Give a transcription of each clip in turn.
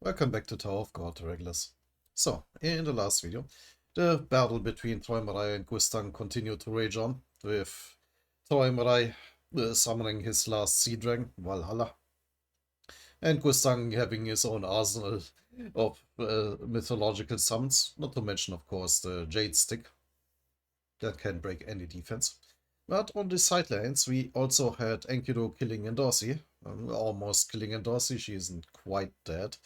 Welcome back to Tower of God, regulars. So, in the last video, the battle between Toimarai and Gustang continued to rage on, with Toimarai summoning his last sea dragon, Valhalla, and Gustang having his own arsenal of mythological summons, not to mention, of course, the Jade Stick that can break any defense. But on the side lanes, we also had Enkidu killing Endorsi, almost killing Endorsi, she isn't quite dead,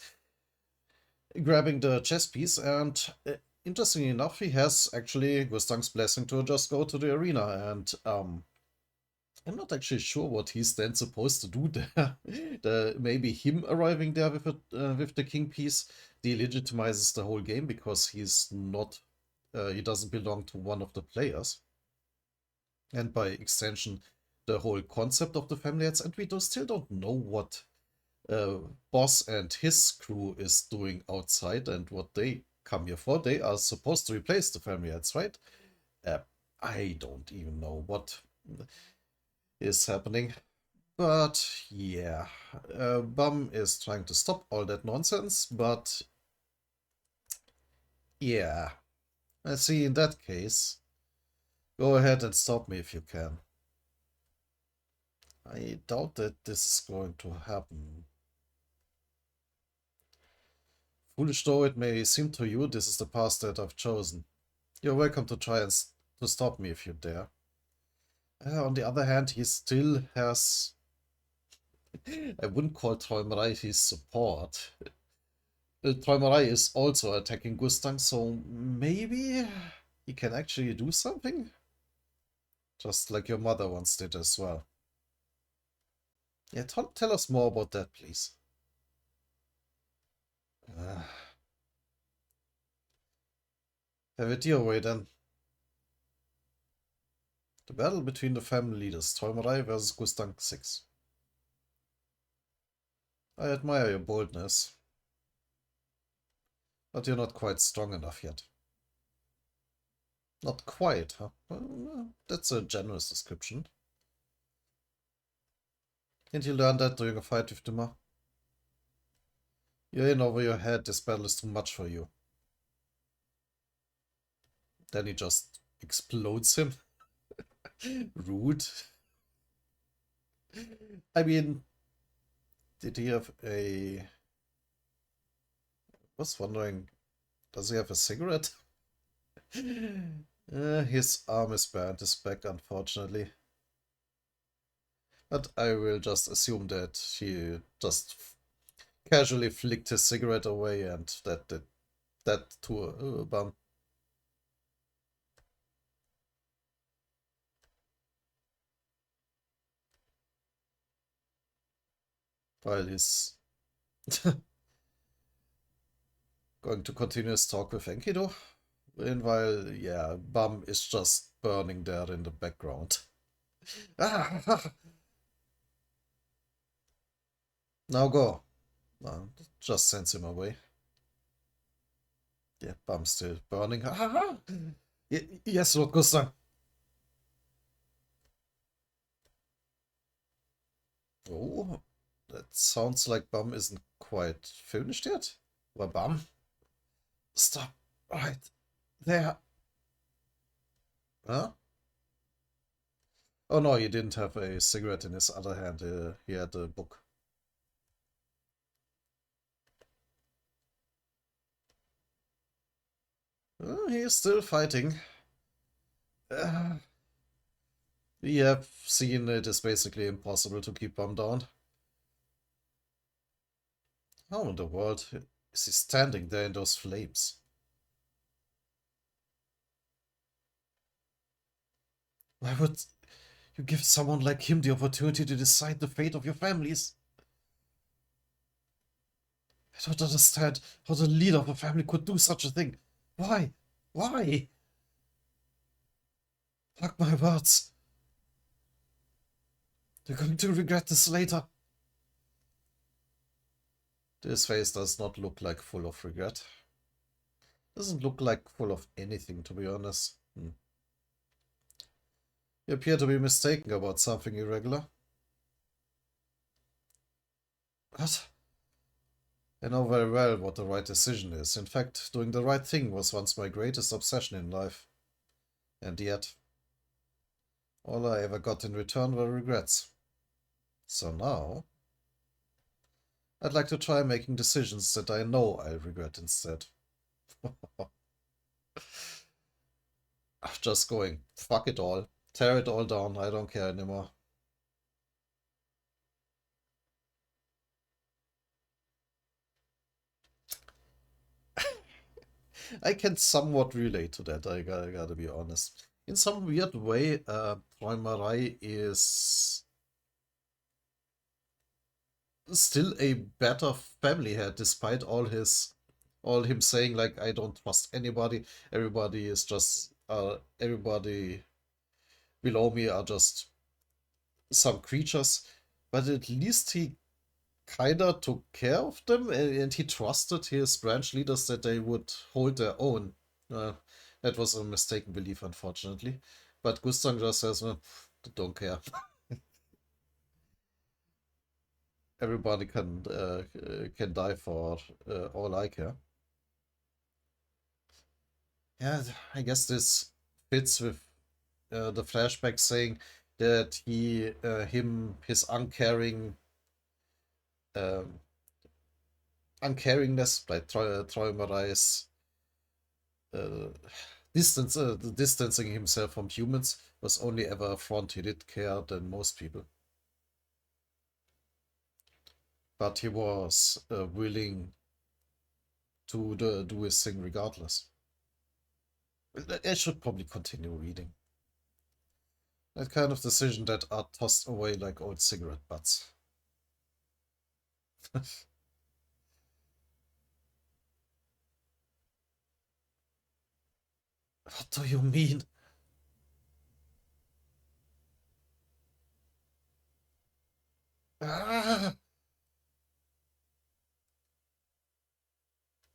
grabbing the chess piece, and interestingly enough, he has actually Gustang's blessing to just go to the arena, and I'm not actually sure what he's then supposed to do there. Maybe him arriving there with the king piece delegitimizes the whole game because he's not, he doesn't belong to one of the players, and by extension, the whole concept of the family heads, and still don't know what Boss and his crew is doing outside and what they come here for. They are supposed to replace the family heads, right? Uh, I don't even know what is happening. But yeah, Bum is trying to stop all that nonsense, but yeah. I see, in that case, go ahead and stop me if you can. I doubt that this is going to happen. Foolish though it may seem to you, this is the path that I've chosen. You're welcome to try and to stop me if you dare. On the other hand, he still has... I wouldn't call Träumerei his support. Träumerei is also attacking Gustang, so maybe he can actually do something? Just like your mother once did as well. Yeah, tell us more about that, please. Have it your way then. The battle between the family leaders, Träumerei versus Gustang 6. I admire your boldness, but you're not quite strong enough yet. Not quite, huh? Well, that's a generous description. Didn't you learn that during a fight with Duma? You're in over your head, this battle is too much for you. Then he just explodes him. Rude. I mean, did he have a... I was wondering, does he have a cigarette? His arm is burned, his back, unfortunately. But I will just assume that he just casually flicked his cigarette away and that to a bum. While he's going to continue his talk with Enkidu. Meanwhile, yeah, Bum is just burning there in the background. Now go. Just sends him away. Yeah, Bum's still burning. Yes, Lord Gustav. Oh, that sounds like Bum isn't quite finished yet. Well, Bum, stop right there. Huh? Oh no, he didn't have a cigarette in his other hand. He had a book. He is still fighting. We have seen it is basically impossible to keep Bum down. How in the world is he standing there in those flames? Why would you give someone like him the opportunity to decide the fate of your families? I don't understand how the leader of a family could do such a thing. Why? Why? Mark my words. You're going to regret this later. This face does not look like full of regret. Doesn't look like full of anything, to be honest. You appear to be mistaken about something irregular. What? I know very well what the right decision is. In fact, doing the right thing was once my greatest obsession in life. And yet, all I ever got in return were regrets. So now, I'd like to try making decisions that I know I'll regret instead. Just going, fuck it all. Tear it all down, I don't care anymore. I can somewhat relate to that, I gotta be honest. In some weird way, Marai is still a better family head despite all him saying like I don't trust anybody. Everybody is just everybody below me are just some creatures. But at least he kinda took care of them and he trusted his branch leaders that they would hold their own. Uh, that was a mistaken belief, unfortunately. But Gustan just says, don't care. Everybody can die for all I care. Yeah, I guess this fits with the flashback saying that his um, uncaringness, like Troy uh, distancing himself from humans was only ever a front. He did care than most people, but he was willing to do his thing regardless. I should probably continue reading. That kind of decision that are tossed away like old cigarette butts. What do you mean? Ah!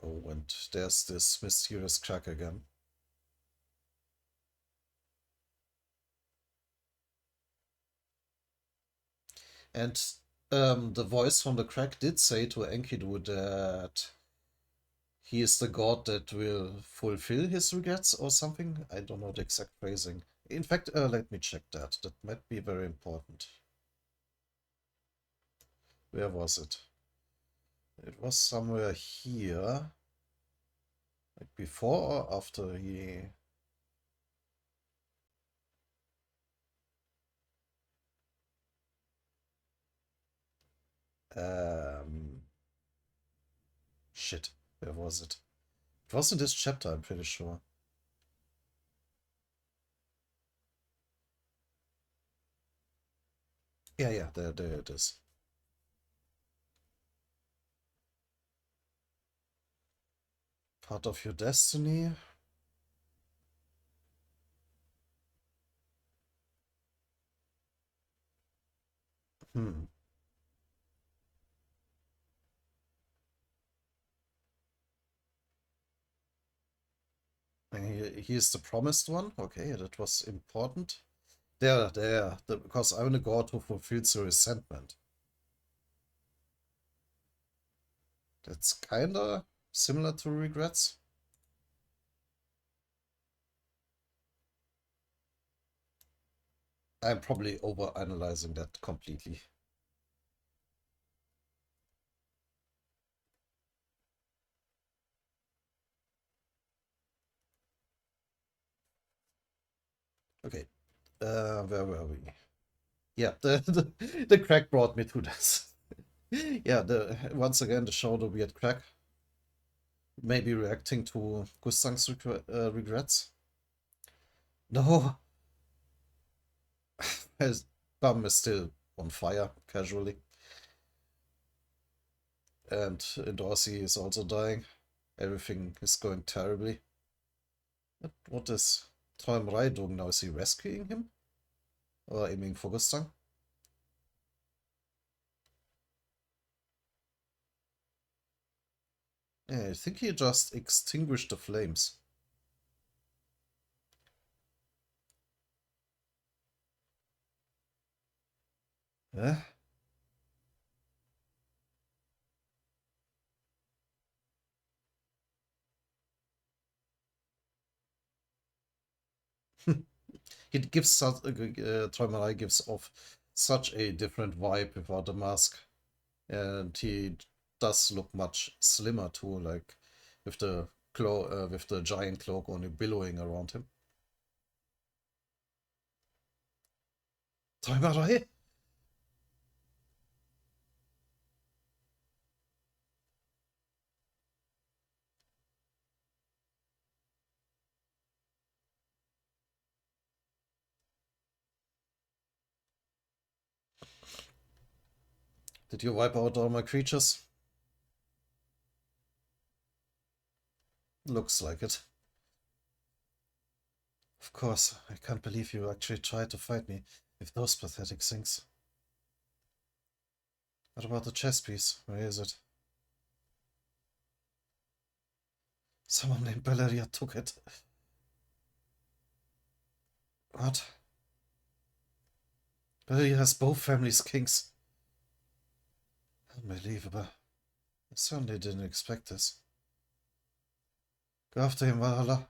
Oh, and there's this mysterious crack again. And the voice from the crack did say to Enkidu that he is the god that will fulfill his regrets or something. I don't know the exact phrasing. In fact, let me check that. That might be very important. Where was it? It was somewhere here. Like before or after he... Um, shit. Where was it? It was in this chapter, I'm pretty sure. Yeah, there it is. Part of your destiny. Hmm. He is the promised one. Okay, that was important. Because I'm the god who fulfills the resentment. That's kinda similar to regrets. I'm probably over-analyzing that completely. Okay, where were we? Yeah, the crack brought me to this. Yeah, the once again the show the weird crack, maybe reacting to Gustang's regrets. No, his bum is still on fire casually, and Dorsey is also dying. Everything is going terribly. What is Tom Rai doing now? Is he rescuing him or aiming for Gustang? Yeah, I think he just extinguished the flames. Eh? It gives Troy Marai gives off such a different vibe without a mask, and he does look much slimmer too, like with the with the giant cloak only billowing around him. Troy Marai? Did you wipe out all my creatures? Looks like it. Of course, I can't believe you actually tried to fight me with those pathetic things. What about the chess piece? Where is it? Someone named Valeria took it. What? Valeria has both families' kings. Unbelievable. I certainly didn't expect this. Go after him, Valhalla.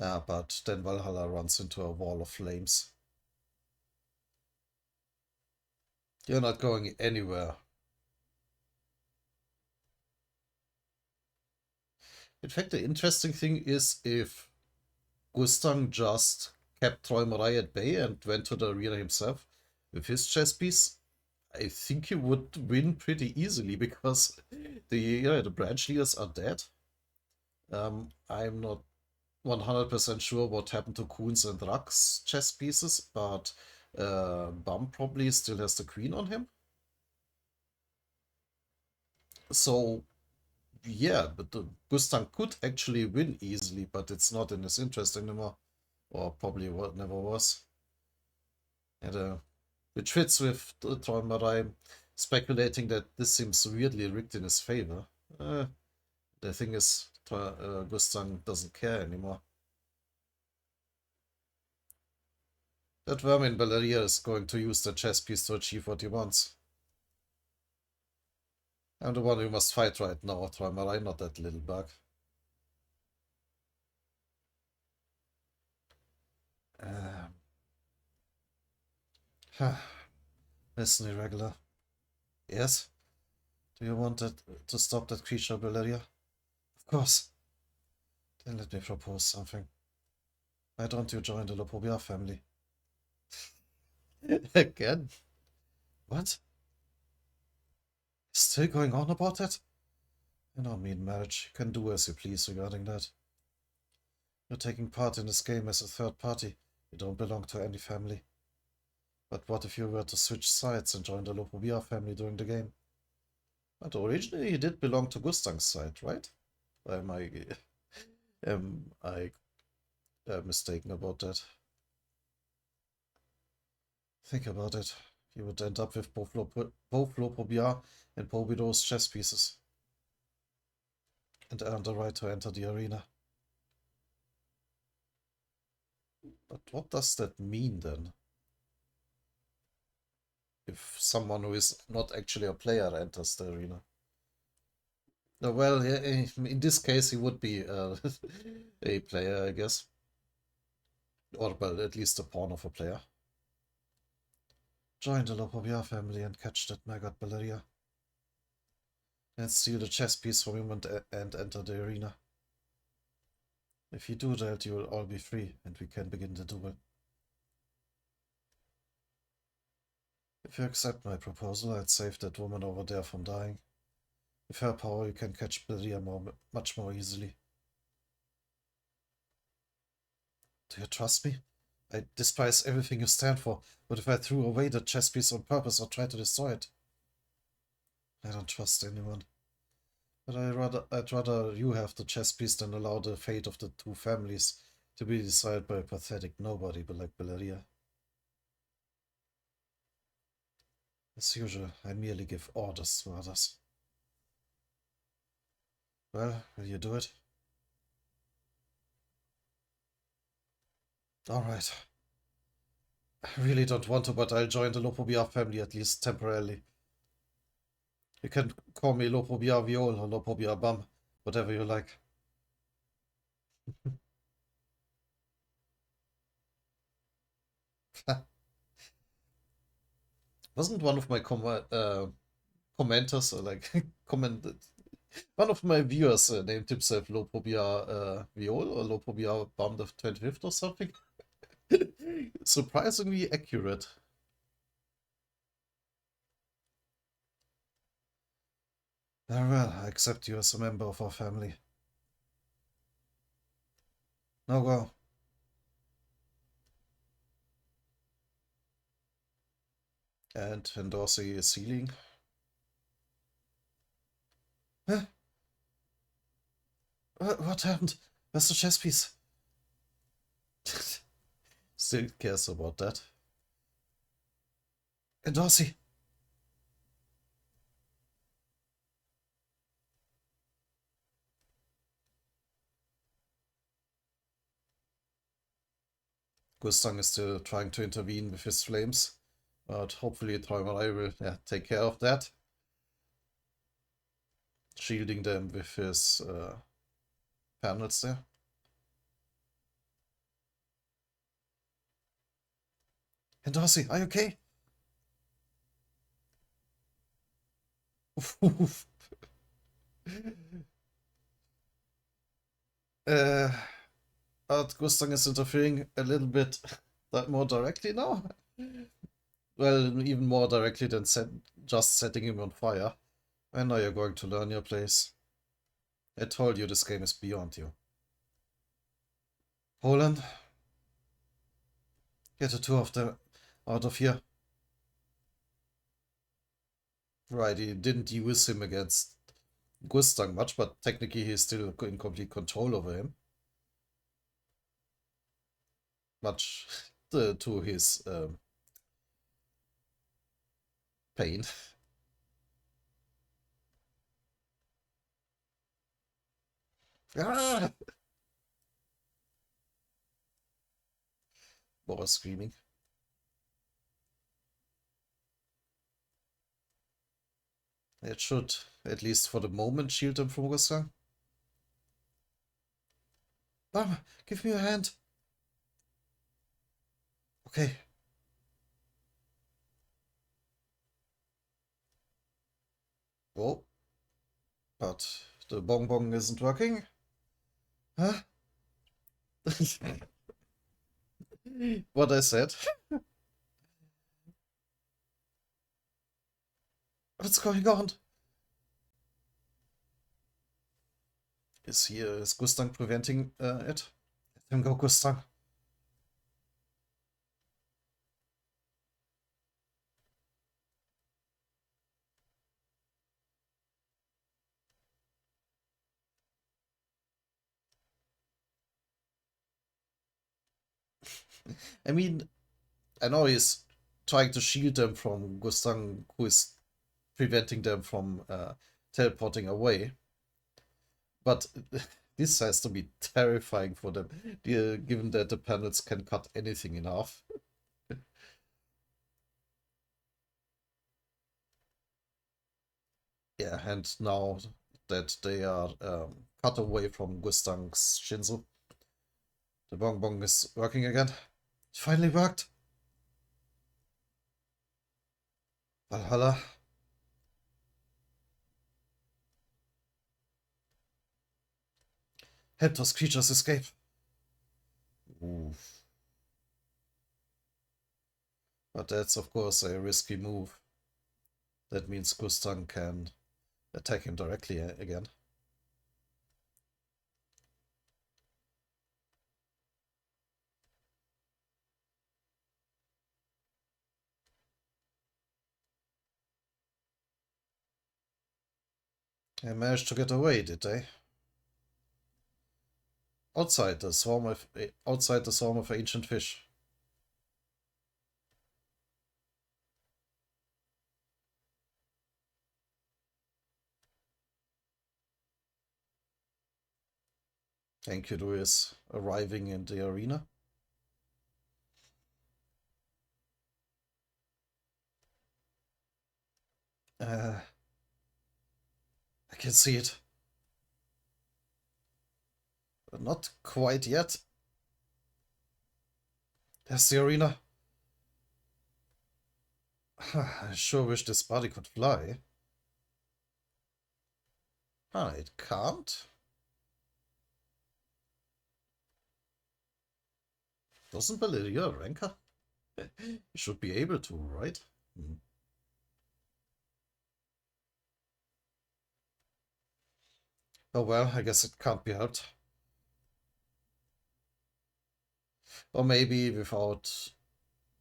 Ah, but then Valhalla runs into a wall of flames. You're not going anywhere. In fact, the interesting thing is if Gustang just kept Troy Marai at bay and went to the arena himself with his chess piece, I think he would win pretty easily because the branch leaders are dead. I'm not 100% sure what happened to Kuhn's and Rak's chess pieces, but Bum probably still has the queen on him. So yeah, but the Gustang could actually win easily, but it's not in his interest anymore, or probably what never was. And which fits with Troy Marai speculating that this seems weirdly rigged in his favor. The thing is, Gustang doesn't care anymore. That vermin Valeria is going to use the chess piece to achieve what he wants. I'm the one who must fight right now, Troy Marai, not that little bug. Um, Listen, irregular. Yes? Do you want to stop that creature, Valeria? Of course. Then let me propose something. Why don't you join the Lopobia family? Again? What? Still going on about that? I don't mean marriage. You can do as you please regarding that. You're taking part in this game as a third party. You don't belong to any family. But what if you were to switch sides and join the Lopobia family during the game? But originally you did belong to Gustang's side, right? Am I mistaken about that? Think about it. You would end up with both Lopobia and Pobido's chess pieces. And earn the right to enter the arena. But what does that mean then? If someone who is not actually a player enters the arena. Well, in this case, he would be a player, I guess. Or, well, at least a pawn of a player. Join the Lopobia family and catch that maggot Valeria. And steal the chess piece from him and enter the arena. If you do that, you will all be free, and we can begin the duel. If you accept my proposal, I'd save that woman over there from dying. With her power, you can catch Valeria much more easily. Do you trust me? I despise everything you stand for. What if I threw away the chess piece on purpose or tried to destroy it? I don't trust anyone. But I'd rather you have the chess piece than allow the fate of the two families to be decided by a pathetic nobody like Valeria. As usual, I merely give orders to others. Well, will you do it? All right. I really don't want to, but I'll join the Lopobia family at least temporarily. You can call me Lopobia Viol or Lopobia Bum, whatever you like. Wasn't one of my commenters, commented, one of my viewers named himself Lopobia Viol or Lopobia Bum the 25th or something? Surprisingly accurate. Very well, I accept you as a member of our family. Now go. And Endorsi is healing. Huh? What happened? Where's the chess piece? Still cares about that. Endorsi! Gustang is still trying to intervene with his flames, but hopefully Toimarai will take care of that. Shielding them with his panels there. Endorsi, are you okay? uh, but Gustang is interfering a little bit more directly now. Well, even more directly than just setting him on fire. When are you going to learn your place? I told you this game is beyond you. Roland, get the two of them out of here. Right, he didn't use him against Gustang much, but technically he's still in complete control over him. Much to his pain. Ah! More screaming. It should, at least for the moment, shield him from Gustang. Mom, give me your hand. Okay. Oh, but the bonbon isn't working. Huh? What I said. What's going on? Is Gustang preventing it? Let him go, Gustang. I mean, I know he's trying to shield them from Gustang, who is preventing them from teleporting away. But this has to be terrifying for them, given that the panels can cut anything in half. Yeah, and now that they are cut away from Gustang's Shinzo, the bonbon is working again. It finally worked. Valhalla. Help those creatures escape. Oof. But that's of course a risky move. That means Gustang can attack him directly again. They managed to get away, did they? Outside the swarm of ancient fish. Enkidu is arriving in the arena. I can see it. Not quite yet. There's the arena. I sure wish this body could fly. It can't. Doesn't Valeria rank her? You should be able to, right? Hmm. Oh well, I guess it can't be helped. Or maybe without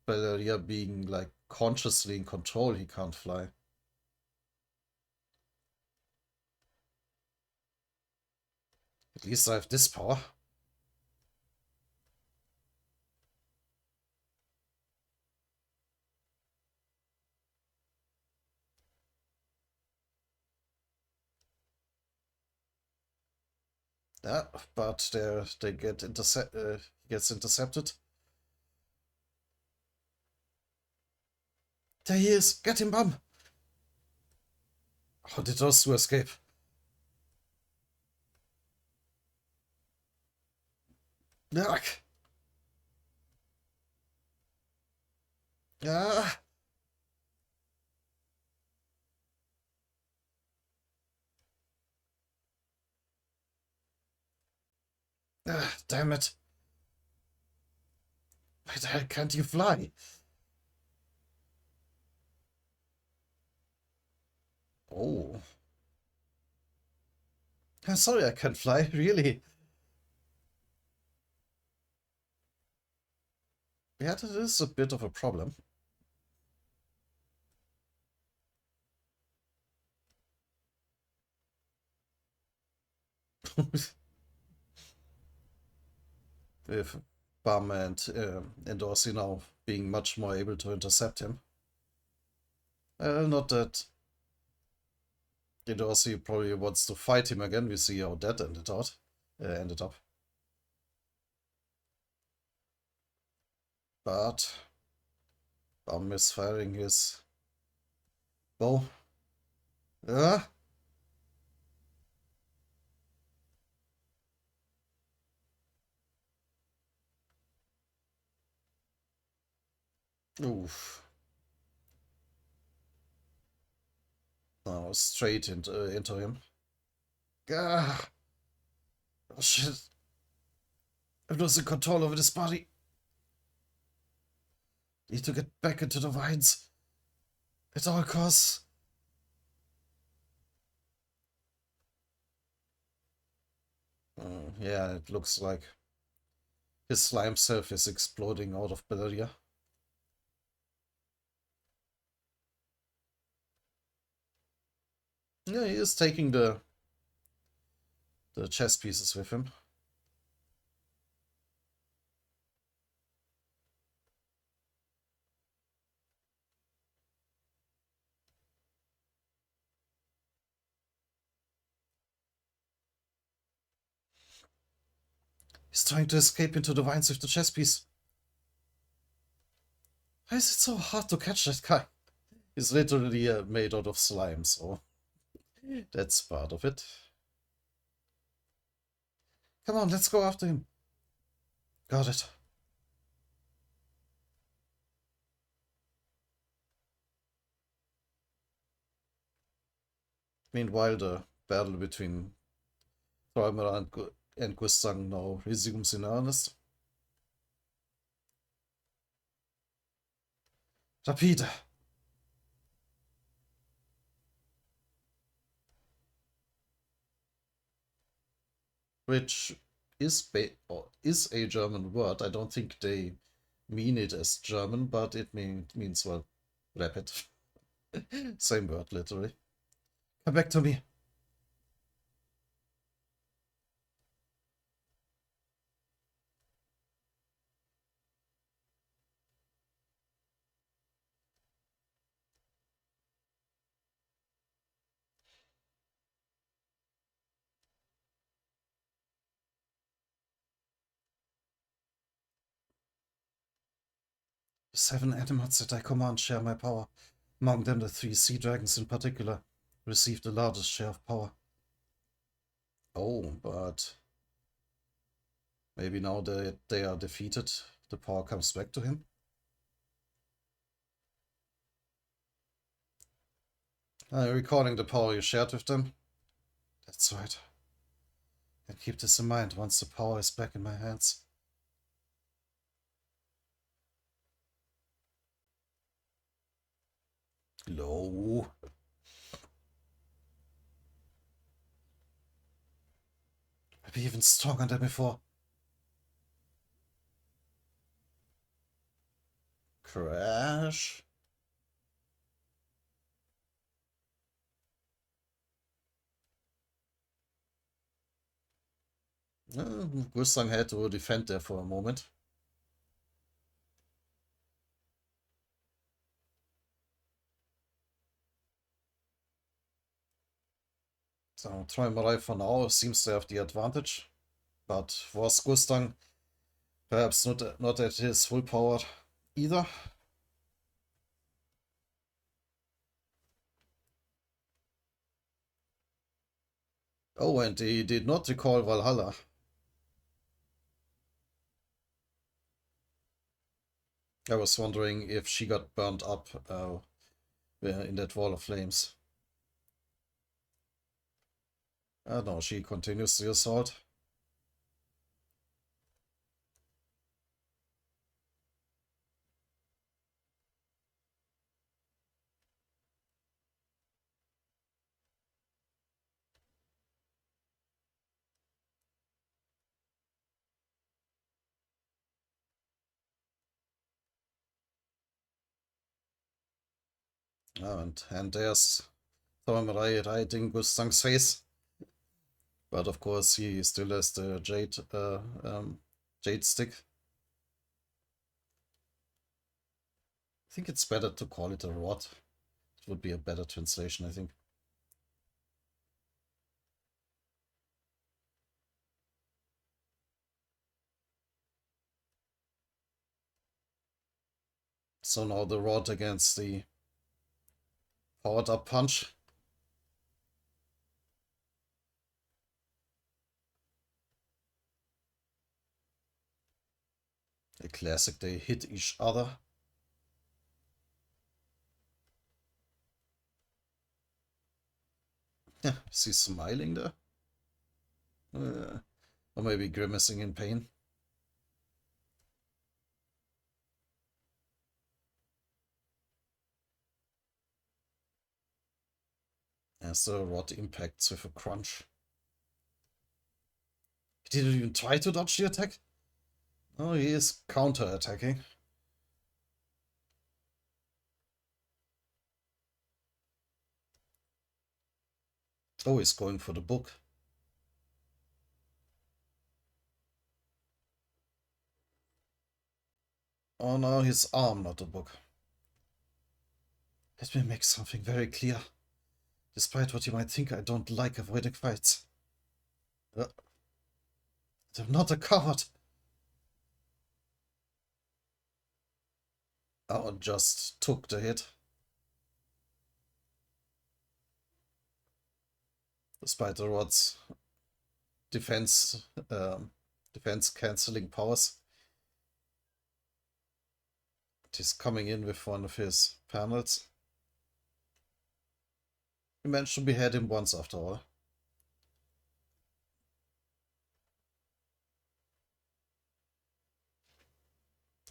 Valeria being like consciously in control, he can't fly. At least I have this power. Yeah, but they get gets intercepted. There he is! Get him, Bum! How did those two escape? Yuck! Ah! Damn it! Why the hell can't you fly? Oh. I'm sorry I can't fly, really. Yeah, that is a bit of a problem. With Bum and Dorsey now being much more able to intercept him. Not that Dorsey probably wants to fight him again. We see how that ended up. But Bum is firing his bow. Ah! Oof. Now straight into him. Ah! Oh shit. I'm losing control over this body. Need to get back into the vines. At all costs. Yeah, it looks like his slime self is exploding out of Bellaria. Yeah, he is taking the chess pieces with him. He's trying to escape into the vines with the chess piece. Why is it so hard to catch that guy? He's literally made out of slime, so that's part of it. Come on, let's go after him. Got it. Meanwhile, the battle between Träumer and Gustang now resumes in earnest. Rapide! Which is a German word. I don't think they mean it as German, but it means, well, rapid. Same word, literally. Come back to me. The 7 animals that I command share my power. Among them, the three sea dragons in particular received the largest share of power. Oh, but maybe now that they are defeated, the power comes back to him? Recalling the power you shared with them? That's right. And keep this in mind once the power is back in my hands. Low. Maybe even stronger than before. Crash. Gustang had to defend there for a moment. So Träumerei for now seems to have the advantage. But was Gustang perhaps not at his full power either? Oh, and he did not recall Valhalla. I was wondering if she got burned up in that wall of flames. No, she continues the assault. And there's Thornray right in Gustang's face. But of course, he still has the jade stick. I think it's better to call it a rod. It would be a better translation, I think. So now the rod against the powered up punch. A classic, they hit each other. Yeah, is he smiling there? Or maybe grimacing in pain. As the rod impacts with a crunch. He didn't even try to dodge the attack? Oh, he is counter-attacking. Oh, he's going for the book. Oh no, his arm, not the book. Let me make something very clear. Despite what you might think, I don't like avoiding fights. I'm not a coward. Oh, just took the hit. Despite the rod's defense cancelling powers. He's coming in with one of his panels. We managed to behead him once after all.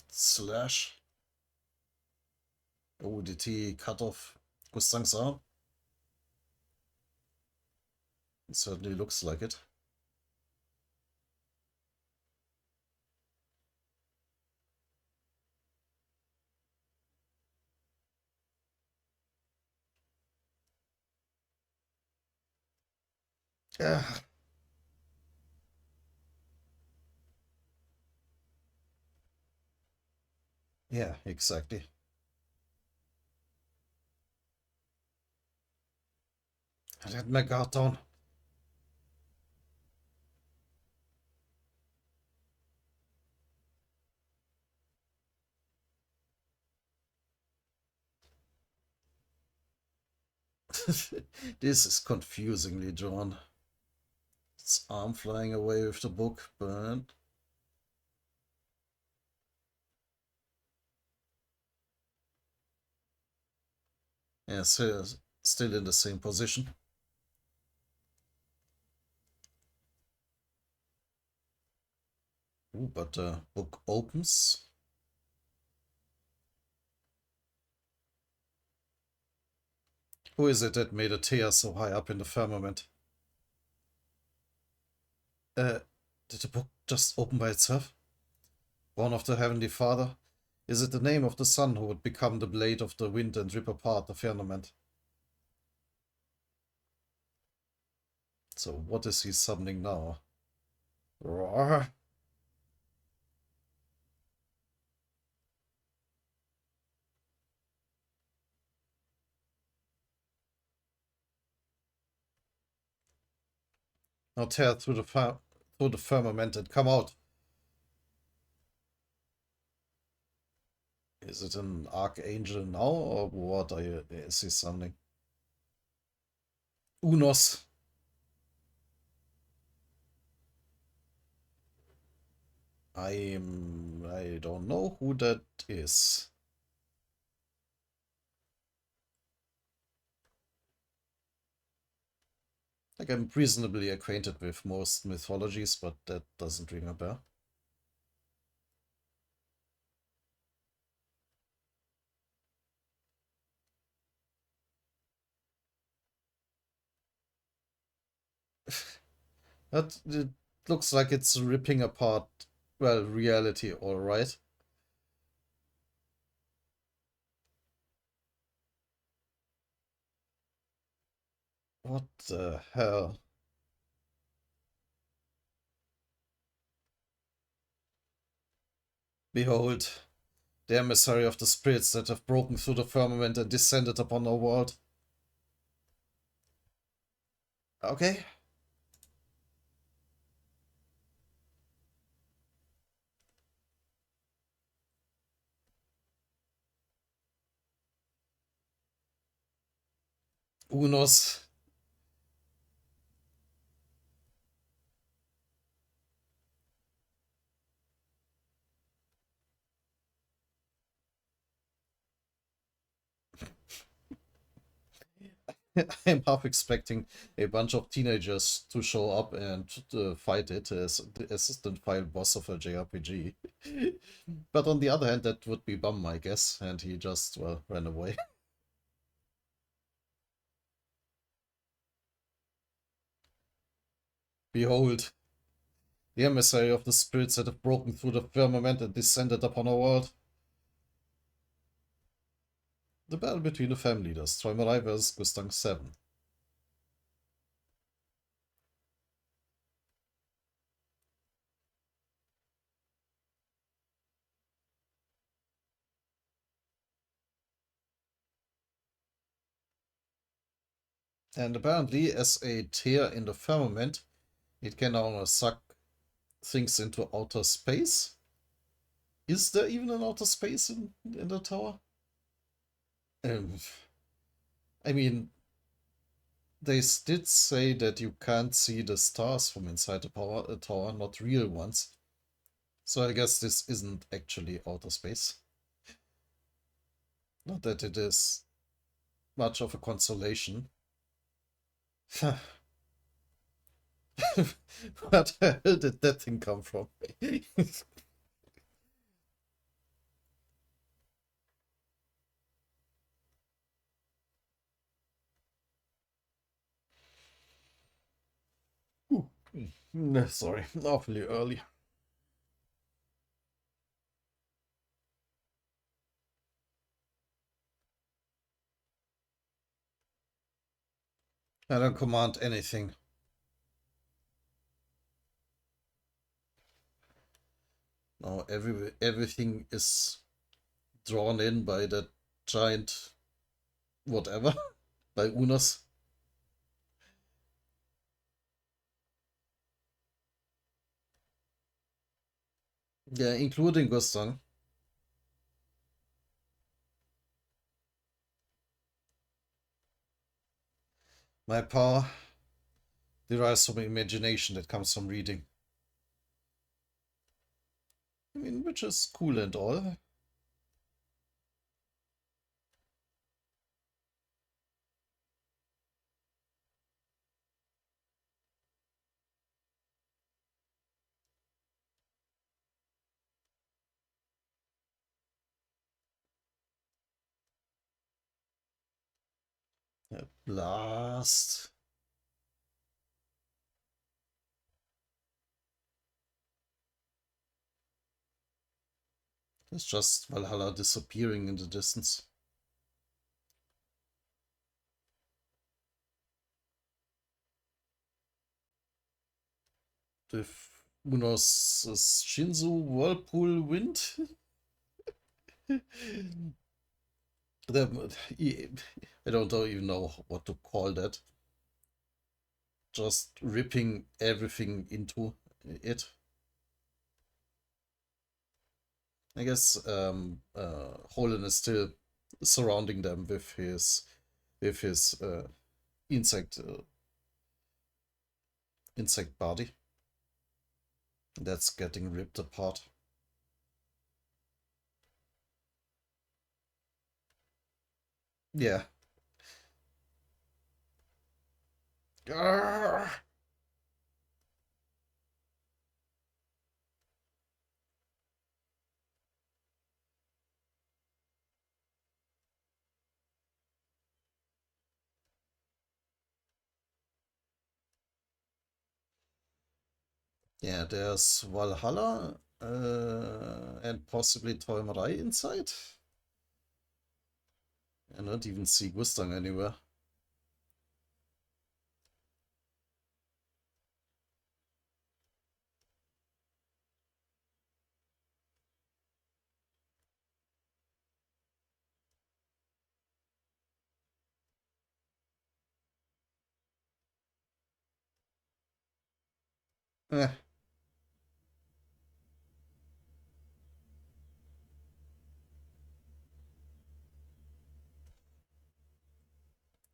Slash. Oh, did he cut off Gustang's arm? It certainly looks like it. Yeah. Yeah, exactly. I let my guard down. This is confusingly drawn. Its arm flying away with the book, but... Yeah, still in the same position. Ooh, but the book opens. Who is it that made a tear so high up in the firmament? Did the book just open by itself? Born of the Heavenly Father? Is it the name of the son who would become the blade of the wind and rip apart the firmament? So what is he summoning now? Roar! Now tear through the firmament and come out. Is it an archangel now, or what is he summoning? Unos. I don't know who that is. Like, I'm reasonably acquainted with most mythologies, but that doesn't ring a bell. But it looks like it's ripping apart, well, reality, alright. What the hell? Behold, the emissary of the spirits that have broken through the firmament and descended upon our world. Okay. Unos. I'm half expecting a bunch of teenagers to show up and fight it as the assistant file boss of a JRPG. But on the other hand, that would be Bum, I guess, and he just, well, ran away. Behold, the emissary of the spirits that have broken through the firmament and descended upon our world. The battle between the family leaders, Träumerei vs. Gustang 7. And apparently, as a tear in the firmament, it can now suck things into outer space. Is there even an outer space in the tower? Um, I mean, they did say that you can't see the stars from inside the tower, not real ones. So I guess this isn't actually outer space. Not that it is much of a consolation. Where the hell did that thing come from? Sorry, awfully early. I don't command anything. No, everything is drawn in by that giant whatever, by Unos. Yeah, including Gustang. My power derives from imagination that comes from reading. I mean, which is cool and all. A blast. It's just Valhalla disappearing in the distance. With Unos Shinzu Whirlpool Wind. I don't even know what to call that. Just ripping everything into it. I guess Holland is still surrounding them with his insect body. That's getting ripped apart. Yeah. Arrgh! Yeah, there's Valhalla and possibly Träumerei inside. I don't even see Gustang anywhere. Eh,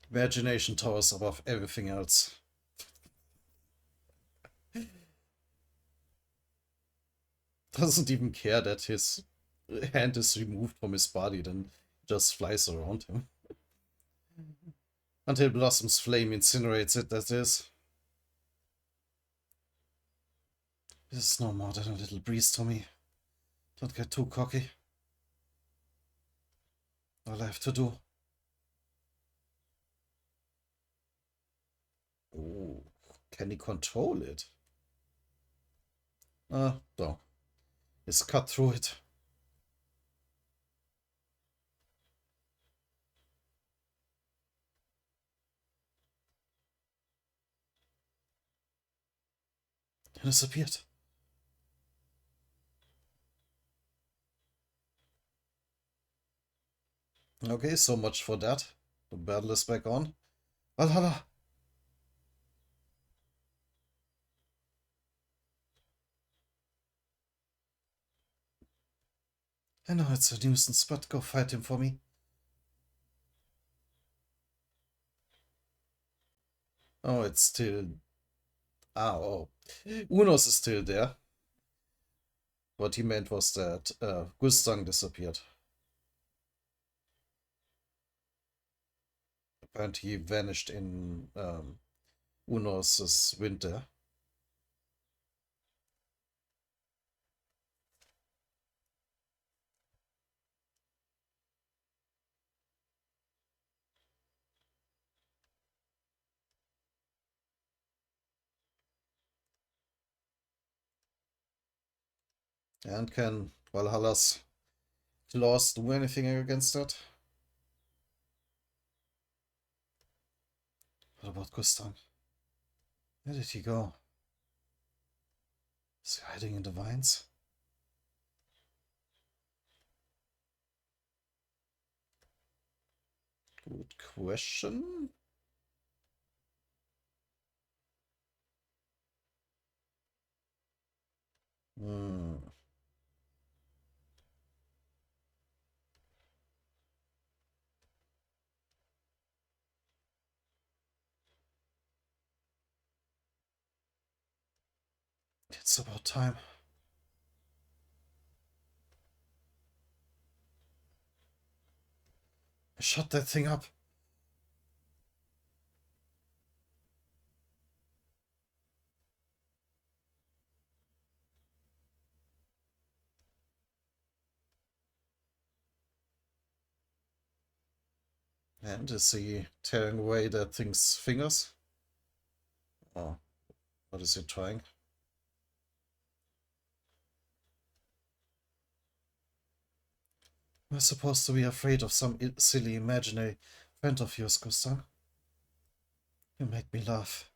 imagination towers above everything else. Doesn't even care that his hand is removed from his body, then just flies around him. Until Blossom's flame incinerates it, that is. This is no more than a little breeze to me. Don't get too cocky. All I have to do. Oh, can he control it? No. It's cut through it. It disappeared. Okay, so much for that. The battle is back on. Valhalla! I know it's a nuisance, but go fight him for me. Oh, it's still... oh. Unos is still there. What he meant was that Gustang disappeared. Apparently he vanished in Unos' winter. And can Valhalla's claws do anything against that? What about Gustang? Where did he go? Is he hiding in the vines? Good question. Hmm. It's about time. Shut that thing up. And is he tearing away that thing's fingers? Oh, what is he trying? We're supposed to be afraid of some silly imaginary friend of yours, Gustav. You make me laugh.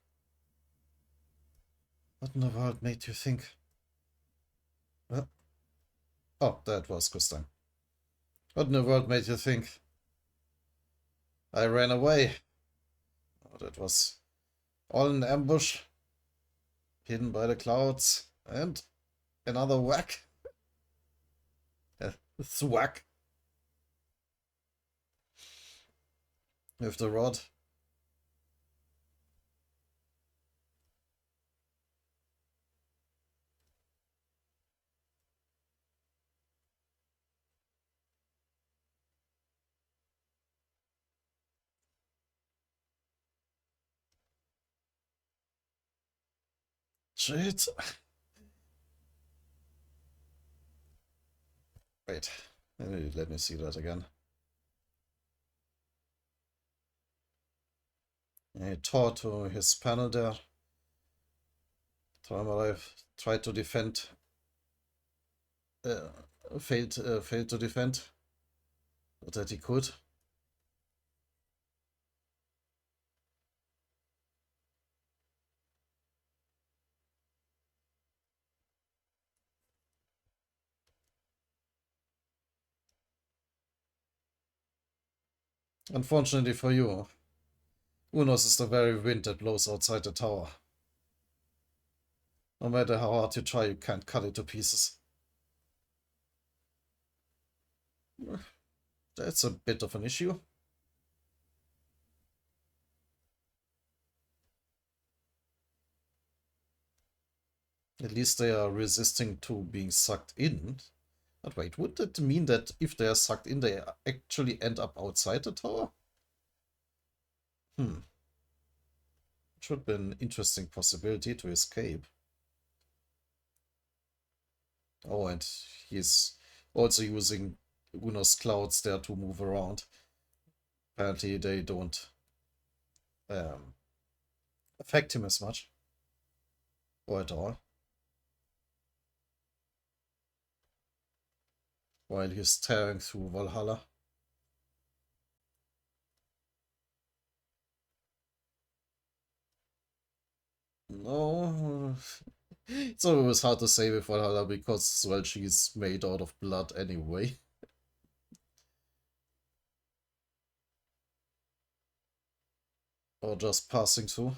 What in the world made you think? What? Oh, that was Gustav. What in the world made you think I ran away? Oh, that was all an ambush, hidden by the clouds, and another whack. Thwack with the rod. Shit. Wait, let me see that again. He tore to his panel there. I've tried to defend, uh, failed to defend, but that he could. Unfortunately for you, Unos is the very wind that blows outside the tower. No matter how hard you try, you can't cut it to pieces. That's a bit of an issue. At least they are resisting to being sucked in. But wait, would that mean that if they are sucked in, they actually end up outside the tower? Hmm. Should be an interesting possibility to escape. Oh, and he's also using Uno's clouds there to move around. Apparently they don't affect him as much. Or at all. While he's tearing through Valhalla. No. It's always hard to say with Valhalla because, well, she's made out of blood anyway. Or just passing through.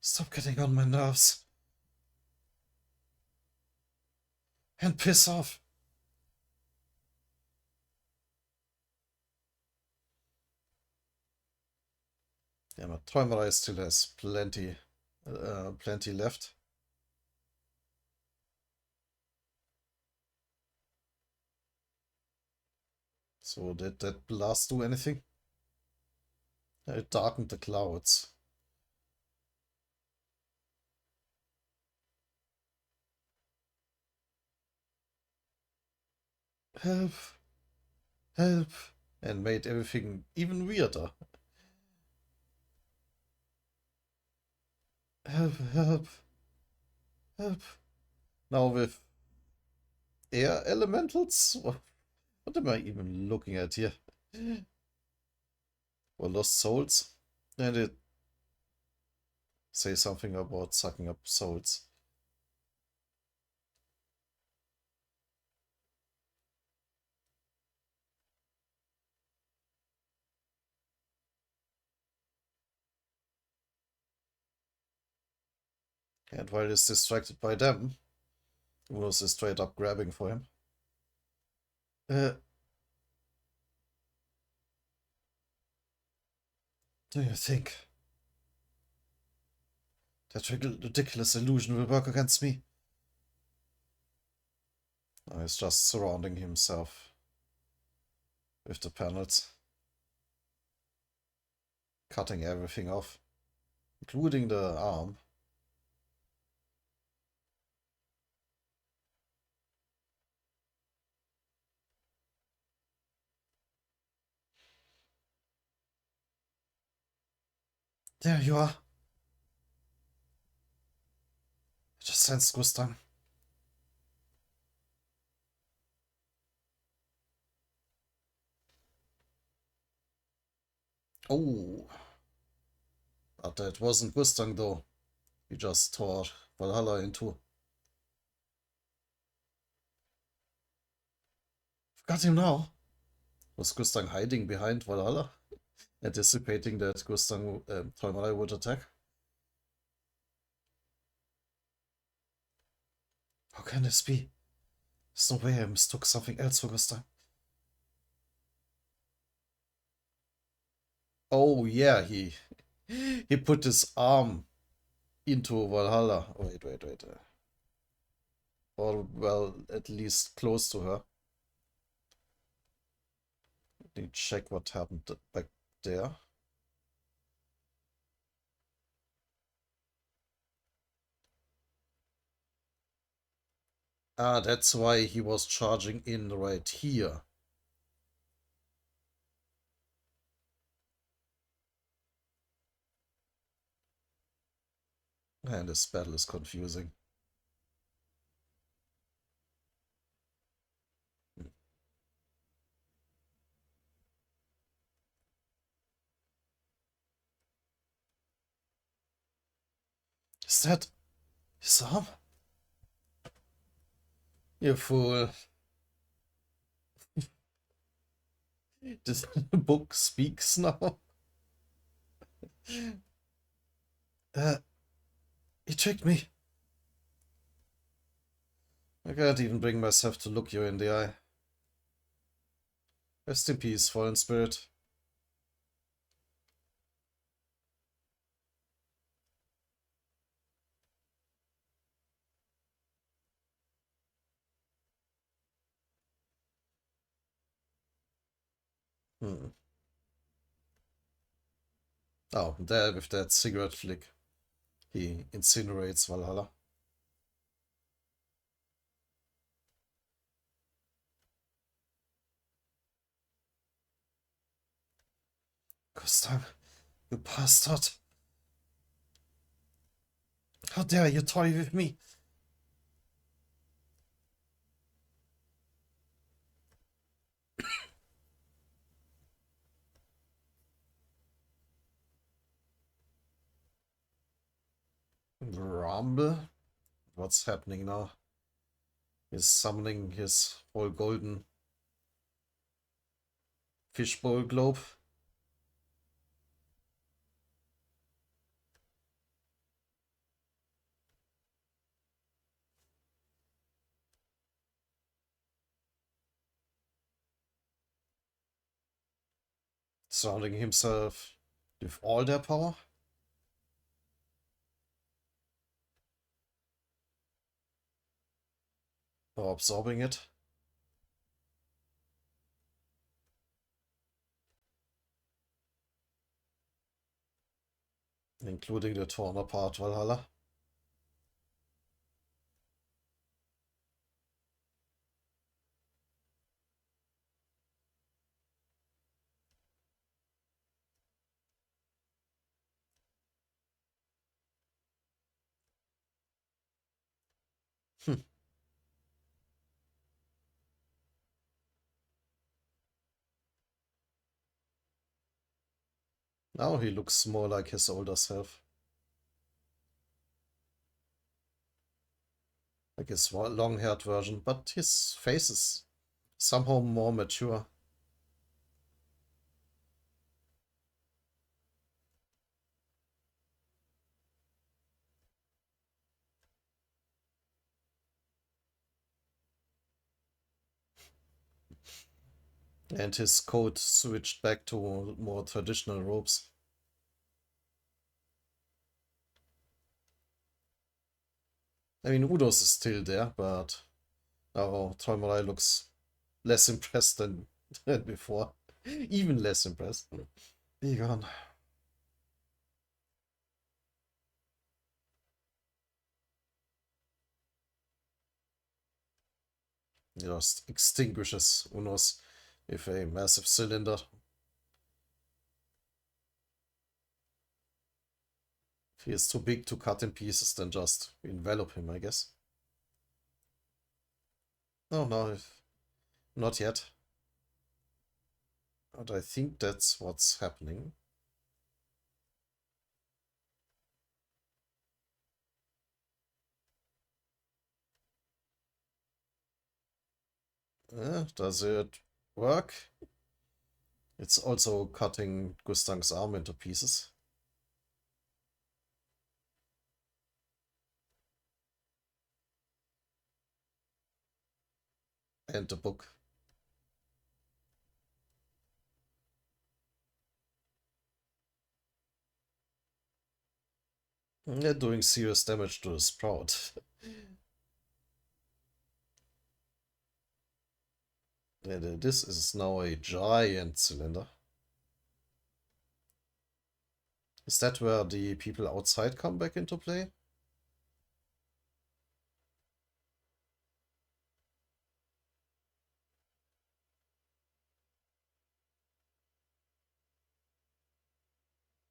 Stop getting on my nerves. And piss off. Yeah, but Träumerei still has plenty left. So did that blast do anything? It darkened the clouds. Help! Help! And made everything even weirder. Help! Help! Help! Now with air elementals? What am I even looking at here? Or lost souls? And it say something about sucking up souls. And while he's distracted by them, Unos is straight up grabbing for him. Uh, do you think that ridiculous illusion will work against me? Oh, he's just surrounding himself with the panels, cutting everything off, including the arm. There you are. I just sensed Gustan. Oh, but that wasn't Gustan though. He just tore Valhalla into. Got him now. Was Gustan hiding behind Valhalla, anticipating that Gustan Tolmalai would attack? How can this be? There's no way I mistook something else for Gustan. Oh yeah, he put his arm into Valhalla. Wait. Or well, at least close to her. Let me check what happened back there. Ah, that's why he was charging in right here. And this battle is confusing. Is that his arm? You fool. This book speaks now. Uh, he tricked me. I can't even bring myself to look you in the eye. Rest in peace, fallen spirit. Hmm. Oh, there with that cigarette flick. He incinerates Valhalla. Gustav, you bastard. How dare you toy with me? Rumble? What's happening now? He's summoning his whole golden fishbowl globe. Surrounding himself with all their power. Or absorbing it. Including the torn apart Valhalla. Now he looks more like his older self. Like his long-haired version, but his face is somehow more mature. And his code switched back to more traditional ropes. I mean, Udos is still there, but now Toimurai looks less impressed than before. Even less impressed. Egon. Just extinguishes Unos with a massive cylinder. If he is too big to cut in pieces, then just envelop him, I guess. No, not yet. But I think that's what's happening. Does it work? It's also cutting Gustang's arm into pieces. And the book. They're doing serious damage to the sprout. And this is now a giant cylinder. Is that where the people outside come back into play?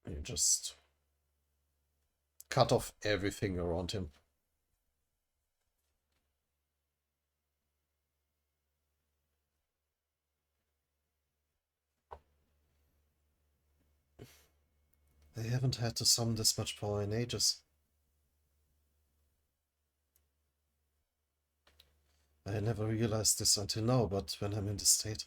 You just cut off everything around him. They haven't had to summon this much power in ages. I never realized this until now, but when I'm in this state,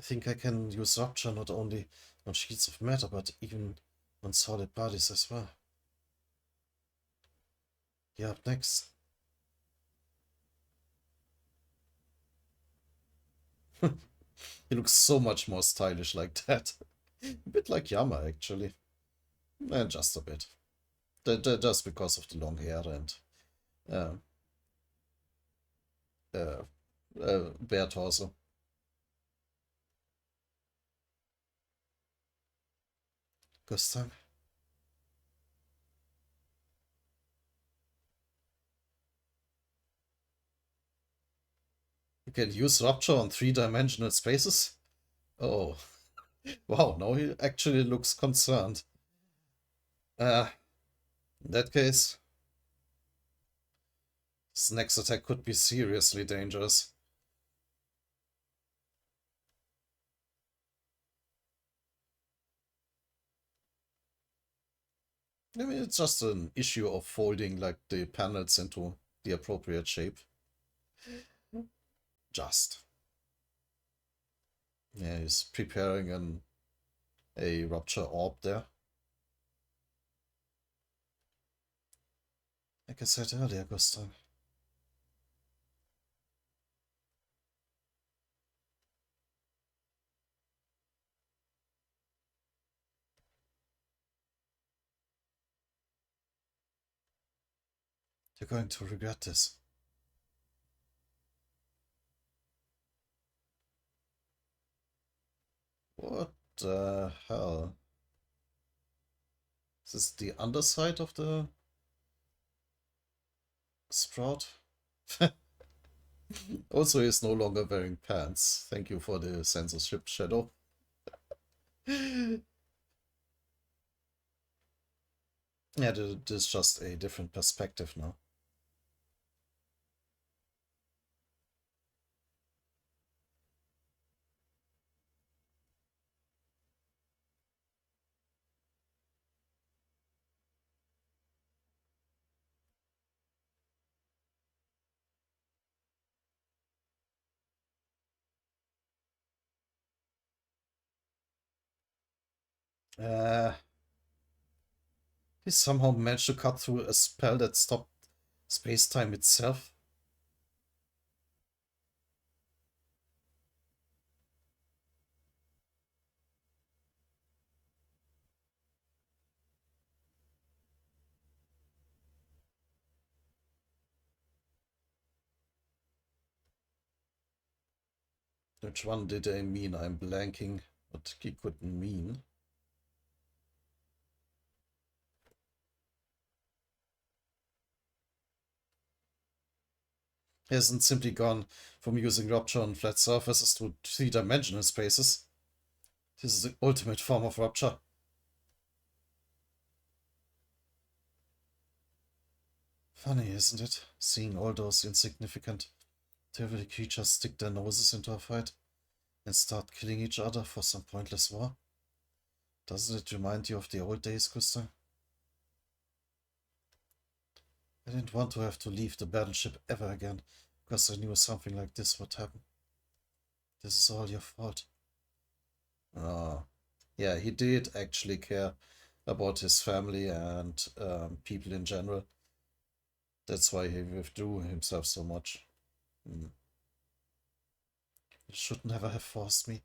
I think I can use Rupture not only on sheets of matter, but even on solid bodies as well. Yeah, up next. He looks so much more stylish like that. A bit like Yama, actually. And just a bit. Just because of the long hair and uh, uh, bare torso. Gustang. You can use Rupture on three-dimensional spaces? Oh, wow, now he actually looks concerned. In that case, his next attack could be seriously dangerous. I mean, it's just an issue of folding like the panels into the appropriate shape. Just. Yeah, he's preparing a Rupture orb there. Like I said earlier, Gustav. You're going to regret this. What the hell? Is this the underside of the sprout? Also, he's no longer wearing pants. Thank you for the censorship, Shadow. Yeah, this is just a different perspective now. He somehow managed to cut through a spell that stopped space-time itself. Which one did I mean? I'm blanking what he could mean. He hasn't simply gone from using rupture on flat surfaces to three-dimensional spaces. This is the ultimate form of rupture. Funny, isn't it? Seeing all those insignificant, terrible creatures stick their noses into a fight and start killing each other for some pointless war. Doesn't it remind you of the old days, Gustav? I didn't want to have to leave the battleship ever again, because I knew something like this would happen. This is all your fault. Ah, yeah, he did actually care about his family and people in general. That's why he withdrew himself so much. You should never have forced me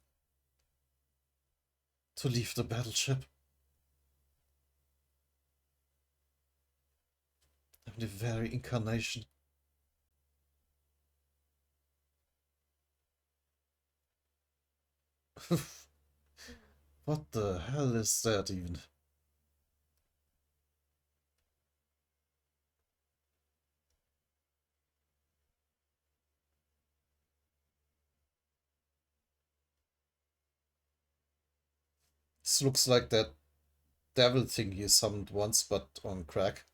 to leave the battleship. I'm the very incarnation. What the hell is that even? This looks like that devil thing he summoned once, but on crack.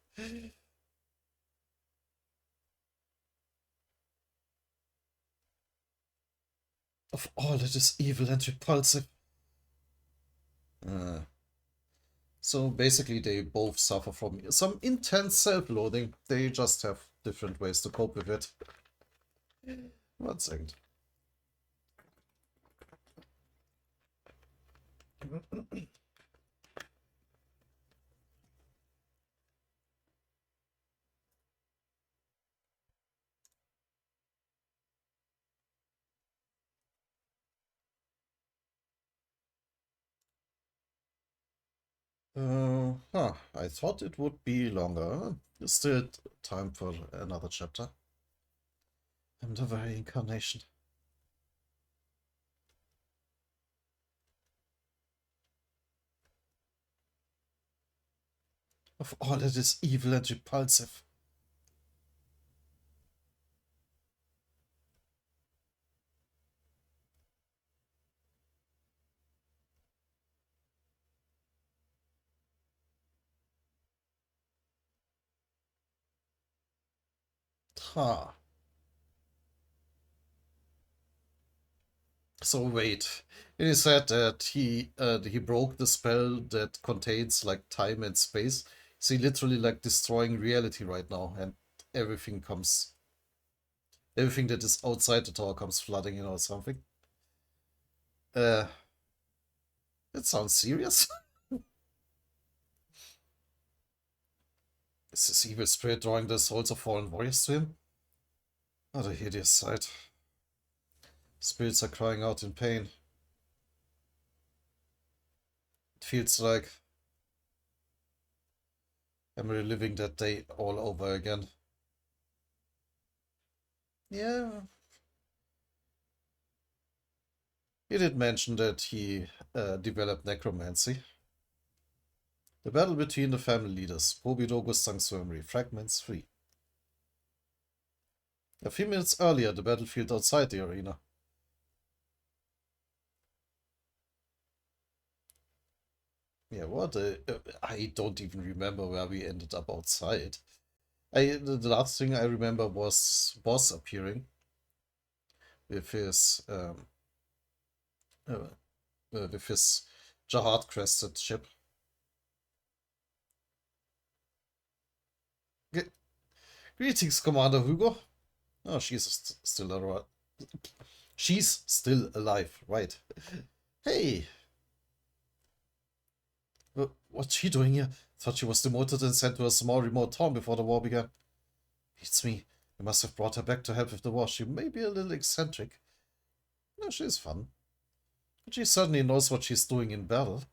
Of all that is evil and repulsive. Uh, so basically, they both suffer from some intense self-loathing. They just have different ways to cope with it. 1 second. I thought it would be longer. Still time for another chapter. I'm the very incarnation. Of all that is evil and repulsive. Ha. So wait, it is said that he broke the spell that contains like time and space. Is he literally like destroying reality right now, and everything comes, everything that is outside the tower comes flooding in or something? Uh, it sounds serious. Is this evil spirit drawing the souls of fallen warriors to him? What a hideous sight. Spirits are crying out in pain. It feels like I'm reliving that day all over again. Yeah, he did mention that he developed necromancy. The battle between the family leaders, Pobidogus Sanctuary, Fragments 3. A few minutes earlier, the battlefield outside the arena. Yeah, what? I don't even remember where we ended up outside. The last thing I remember was Boss appearing with his uh, Jihad crested ship. Greetings, Commander Hugo. Oh, still alive. She's still alive, right? Hey, what's she doing here? Thought she was demoted and sent to a small remote town before the war began. It's me. I must have brought her back to help with the war. She may be a little eccentric. No, she's fun. But she certainly knows what she's doing in battle.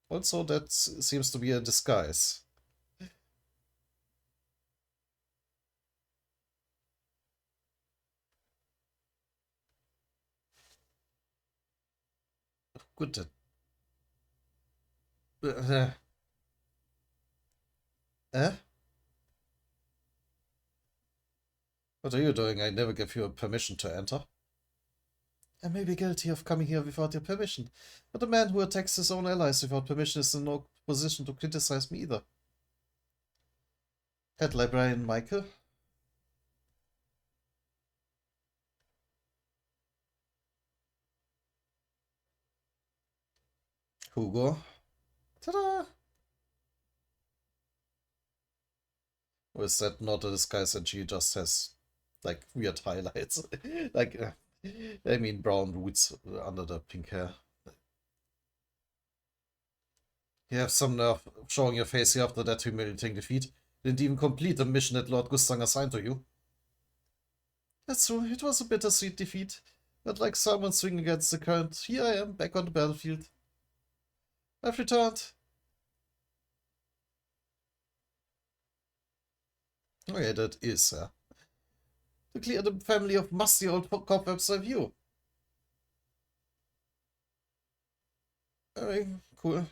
Also, that seems to be a disguise. Good. Eh? What are you doing? I never gave you permission to enter. I may be guilty of coming here without your permission, but a man who attacks his own allies without permission is in no position to criticize me either. Head Librarian Michael? Hugo? Ta-da! Or is that not a disguise and she just has, like, weird highlights? Like, I mean brown roots under the pink hair. You have some nerve showing your face here after that humiliating defeat. Didn't even complete the mission that Lord Gustang assigned to you. That's true, it was a bittersweet defeat. But like someone swinging against the current, here I am, back on the battlefield. I've returned. Okay, that is, to clear the family of musty old cobwebs of you. Very cool.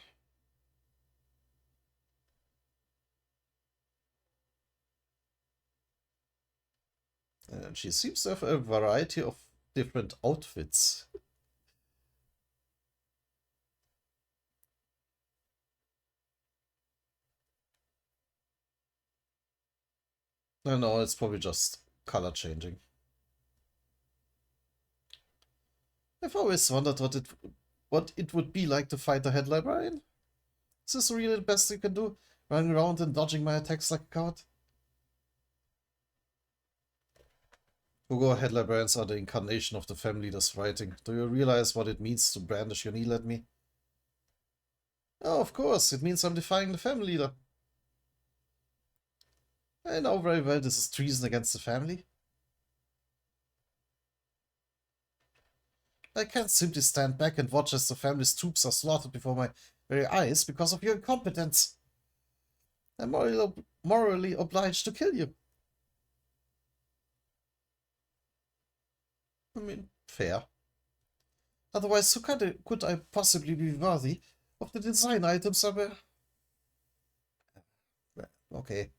And she seems to have a variety of different outfits. I know, it's probably just color changing. I've always wondered what it would be like to fight a head librarian. Is this really the best you can do? Running around and dodging my attacks like a coward? Hugo, head librarians are the incarnation of the family leader's writing. Do you realize what it means to brandish your knee at me? Oh, of course, it means I'm defying the family leader. I know very well this is treason against the family. I can't simply stand back and watch as the family's troops are slaughtered before my very eyes because of your incompetence. I'm morally obliged to kill you. I mean, fair. Otherwise, how could I possibly be worthy of the design items I wear? Okay.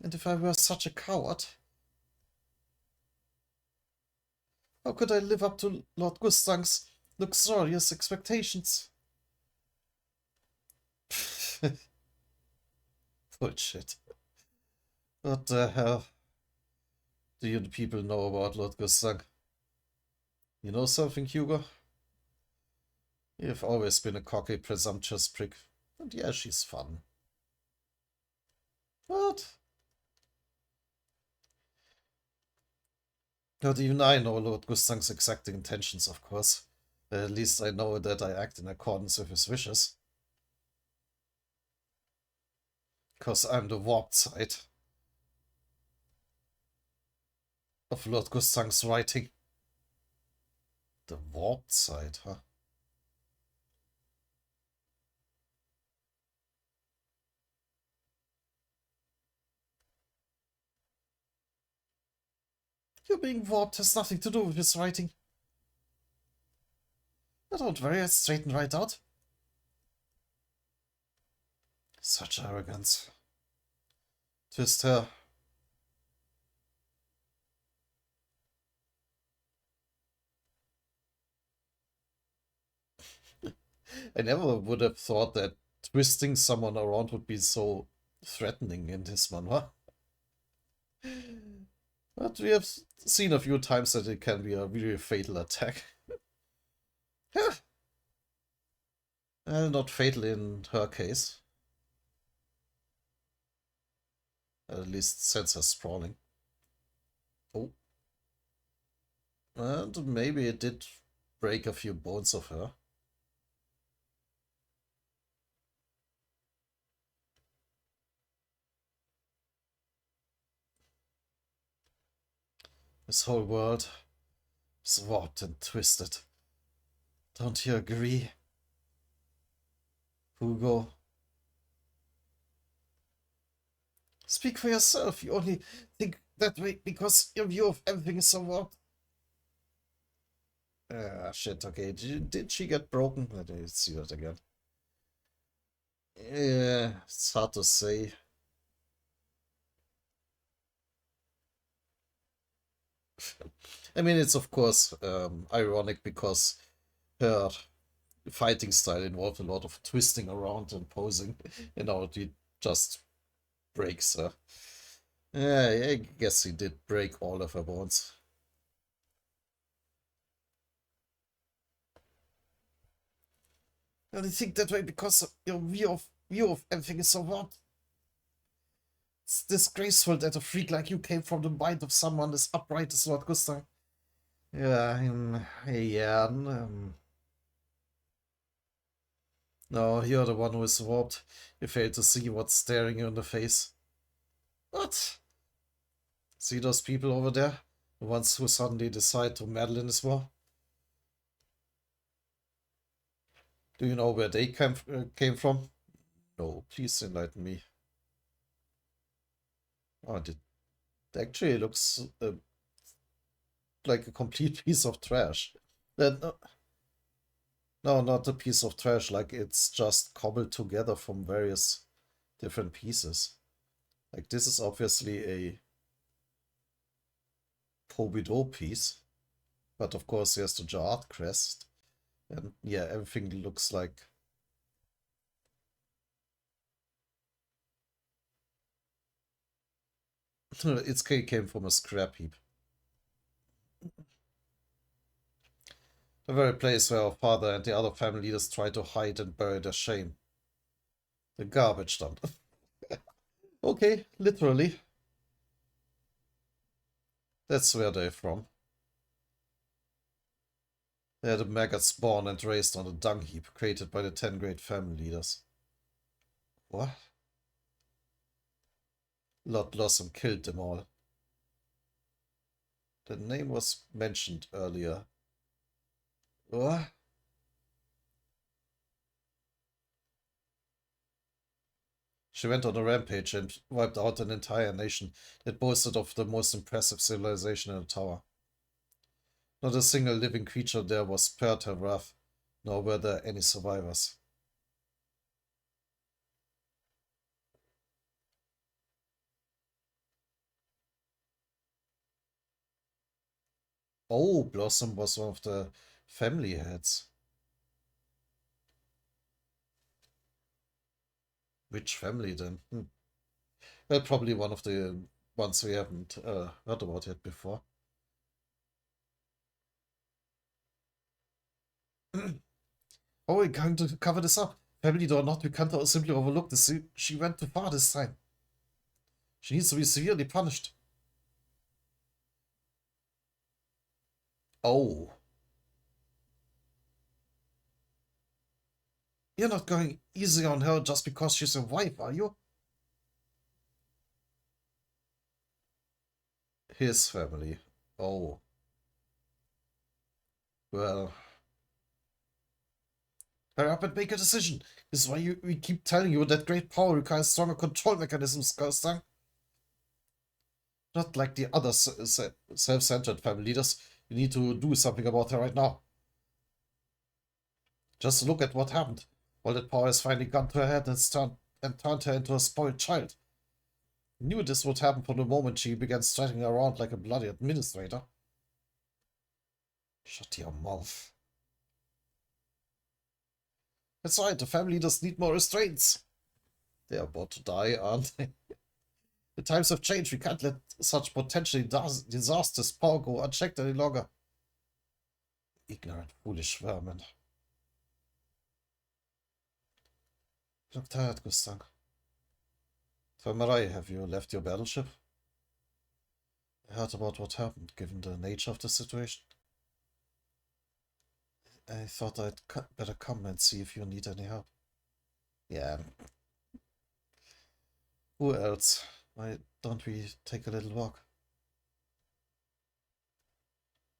And if I were such a coward, how could I live up to Lord Gustang's luxurious expectations? Bullshit. What the hell do you people know about Lord Gustang? You know something, Hugo? You've always been a cocky, presumptuous prick. And yeah, she's fun. What? Not even I know Lord Gustang's exact intentions, of course. At least I know that I act in accordance with his wishes. Because I'm the warped side of Lord Gustang's writing. The warped side, huh? You being warped has nothing to do with his writing. But don't worry, I'll straighten right out. Such arrogance. Twist her. I never would have thought that twisting someone around would be so threatening in this manhwa. But we have seen a few times that it can be a really fatal attack. Not fatal in her case. At least sends her sprawling. Oh. And maybe it did break a few bones of her. This whole world is warped and twisted. Don't you agree, Hugo? Speak for yourself. You only think that way because your view of everything is so warped. Ah, shit, okay. Did she get broken? Let me see that again. Yeah, it's hard to say. I mean, it's of course ironic because her fighting style involved a lot of twisting around and posing, and now he just breaks her. Yeah, I guess he did break all of her bones. And I think that way because your view of everything is so wrong. It's disgraceful that a freak like you came from the mind of someone as upright as Lord Gustav. Yeah, yeah. No, you're the one who is warped. You fail to see what's staring you in the face. What? See those people over there? The ones who suddenly decide to meddle in this war? Do you know where they came from? No, please enlighten me. Oh, it actually looks like a complete piece of trash. No, no, not a piece of trash, like it's just cobbled together from various different pieces. Like this is obviously a Pobido piece, but of course there's the Jard crest, and yeah, everything looks like came from a scrap heap. The very place where our father and the other family leaders tried to hide and bury their shame. The garbage dump. Okay, literally. That's where they're from. They're the maggots born and raised on the dung heap created by the 10 great family leaders. What? Lord Blossom killed them all. The name was mentioned earlier. What? She went on a rampage and wiped out an entire nation that boasted of the most impressive civilization in the tower. Not a single living creature there was spared her wrath, nor were there any survivors. Oh, Blossom was one of the family heads. Which family then? Well, probably one of the ones we haven't heard about yet before. Oh, we're going to cover this up. Family or not, we can't simply overlook this. She went too far this time. She needs to be severely punished. Oh. You're not going easy on her just because she's a wife, are you? His family. Oh. Well. Hurry up and make a decision. This is why we keep telling you that great power requires stronger control mechanisms, Ghost. Not like the other self-centered family leaders. You need to do something about her right now. Just look at what happened. All that power has finally gone to her head and turned her into a spoiled child. Knew this would happen from the moment she began strutting around like a bloody administrator. Shut your mouth. That's right, the family leaders need more restraints. They're about to die, aren't they? The times have changed. We can't let such potentially disastrous power go unchecked any longer. Ignorant, foolish vermin. You look tired, Gustav. Tell Marai, have you left your battleship? I heard about what happened, given the nature of the situation. I thought I'd better come and see if you need any help. Yeah. Who else? Why don't we take a little walk?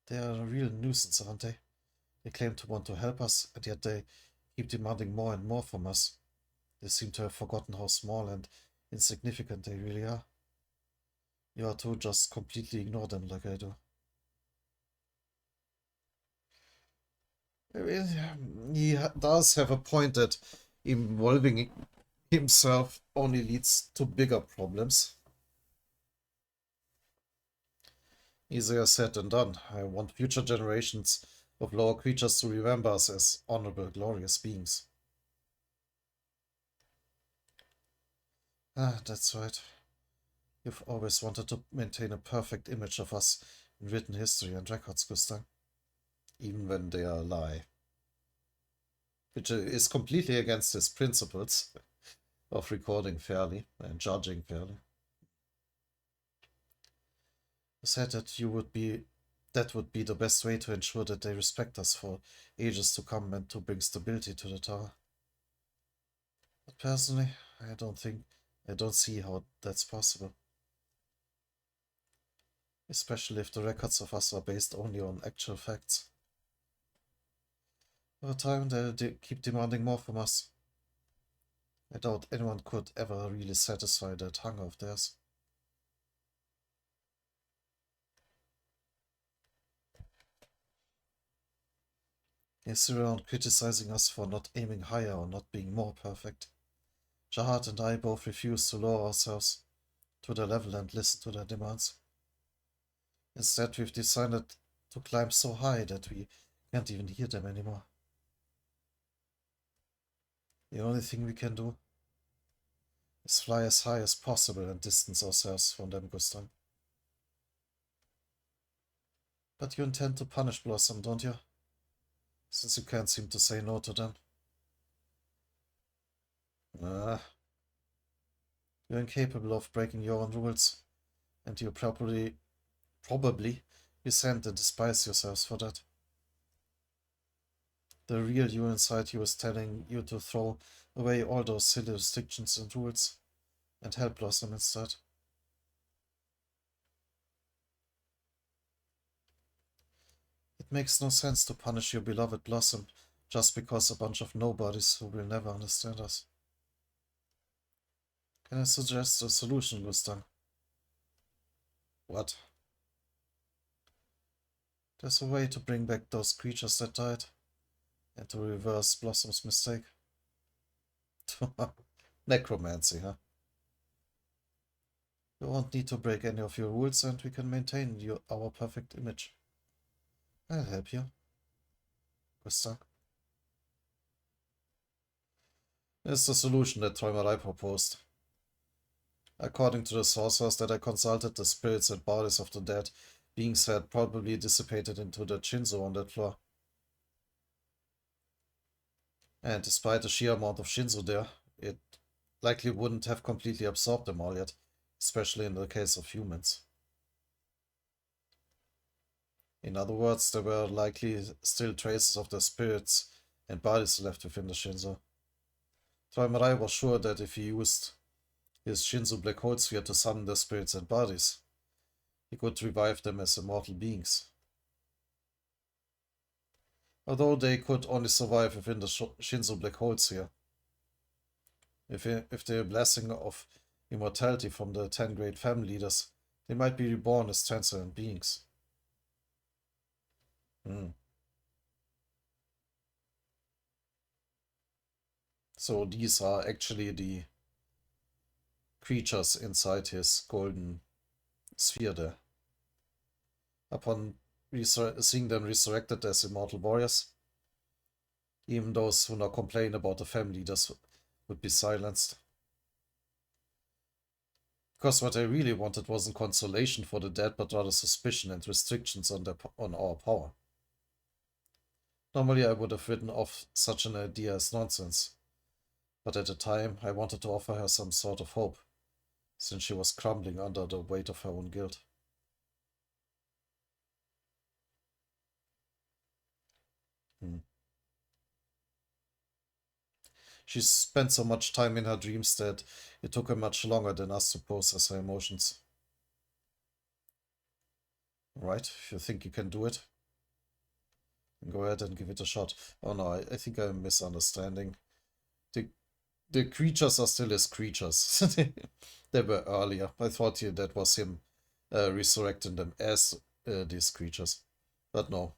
They are a real nuisance, aren't they? They claim to want to help us, and yet they keep demanding more and more from us. They seem to have forgotten how small and insignificant they really are. You are to just completely ignore them like I do. I mean, he does have a point that involving himself only leads to bigger problems. Easier said than done. I want future generations of lower creatures to remember us as honorable, glorious beings. Ah, that's right. You've always wanted to maintain a perfect image of us in written history and records, Gustav. Even when they are a lie. Which is completely against his principles of recording fairly and judging fairly. You said that that would be the best way to ensure that they respect us for ages to come and to bring stability to the tower. But personally, I don't see how that's possible. Especially if the records of us are based only on actual facts. Over time, they'll keep demanding more from us. I doubt anyone could ever really satisfy that hunger of theirs. They sit around criticizing us for not aiming higher or not being more perfect. Jahad and I both refuse to lower ourselves to their level and listen to their demands. Instead, we've decided to climb so high that we can't even hear them anymore. The only thing we can do is fly as high as possible and distance ourselves from them, Gustav. But you intend to punish Blossom, don't you? Since you can't seem to say no to them. Ah, you're incapable of breaking your own rules, and you probably resent and despise yourselves for that. The real you inside you is telling you to throw away all those silly restrictions and rules and help Blossom instead. It makes no sense to punish your beloved Blossom just because a bunch of nobodies who will never understand us. Can I suggest a solution, Gustav? What? There's a way to bring back those creatures that died and to reverse Blossom's mistake. Necromancy, huh? You won't need to break any of your rules and we can maintain our perfect image. I'll help you, Gustav. It's the solution that Träumerei proposed. According to the sorcerers that I consulted, the spirits and bodies of the dead beings had probably dissipated into the Shinzo on that floor. And despite the sheer amount of Shinzo there, it likely wouldn't have completely absorbed them all yet, especially in the case of humans. In other words, there were likely still traces of their spirits and bodies left within the Shinzo. Träumerei was sure that if he used his Shinzo black hole sphere to summon their spirits and bodies, he could revive them as immortal beings. Although they could only survive within the Shinzo black hole sphere. If the blessing of immortality from the 10 great family leaders, they might be reborn as transcendent beings. So these are actually the creatures inside his golden sphere there. Upon seeing them resurrected as immortal warriors, even those who now complain about the family leaders would be silenced. Because what I really wanted wasn't consolation for the dead, but rather suspicion and restrictions on our power. Normally I would have written off such an idea as nonsense, but at the time I wanted to offer her some sort of hope, since she was crumbling under the weight of her own guilt. She spent so much time in her dreams that it took her much longer than us to process her emotions. Right, if you think you can do it, then go ahead and give it a shot. Oh no, I think I'm misunderstanding. The creatures are still his creatures. They were earlier. I thought that was him resurrecting them as these creatures. But no.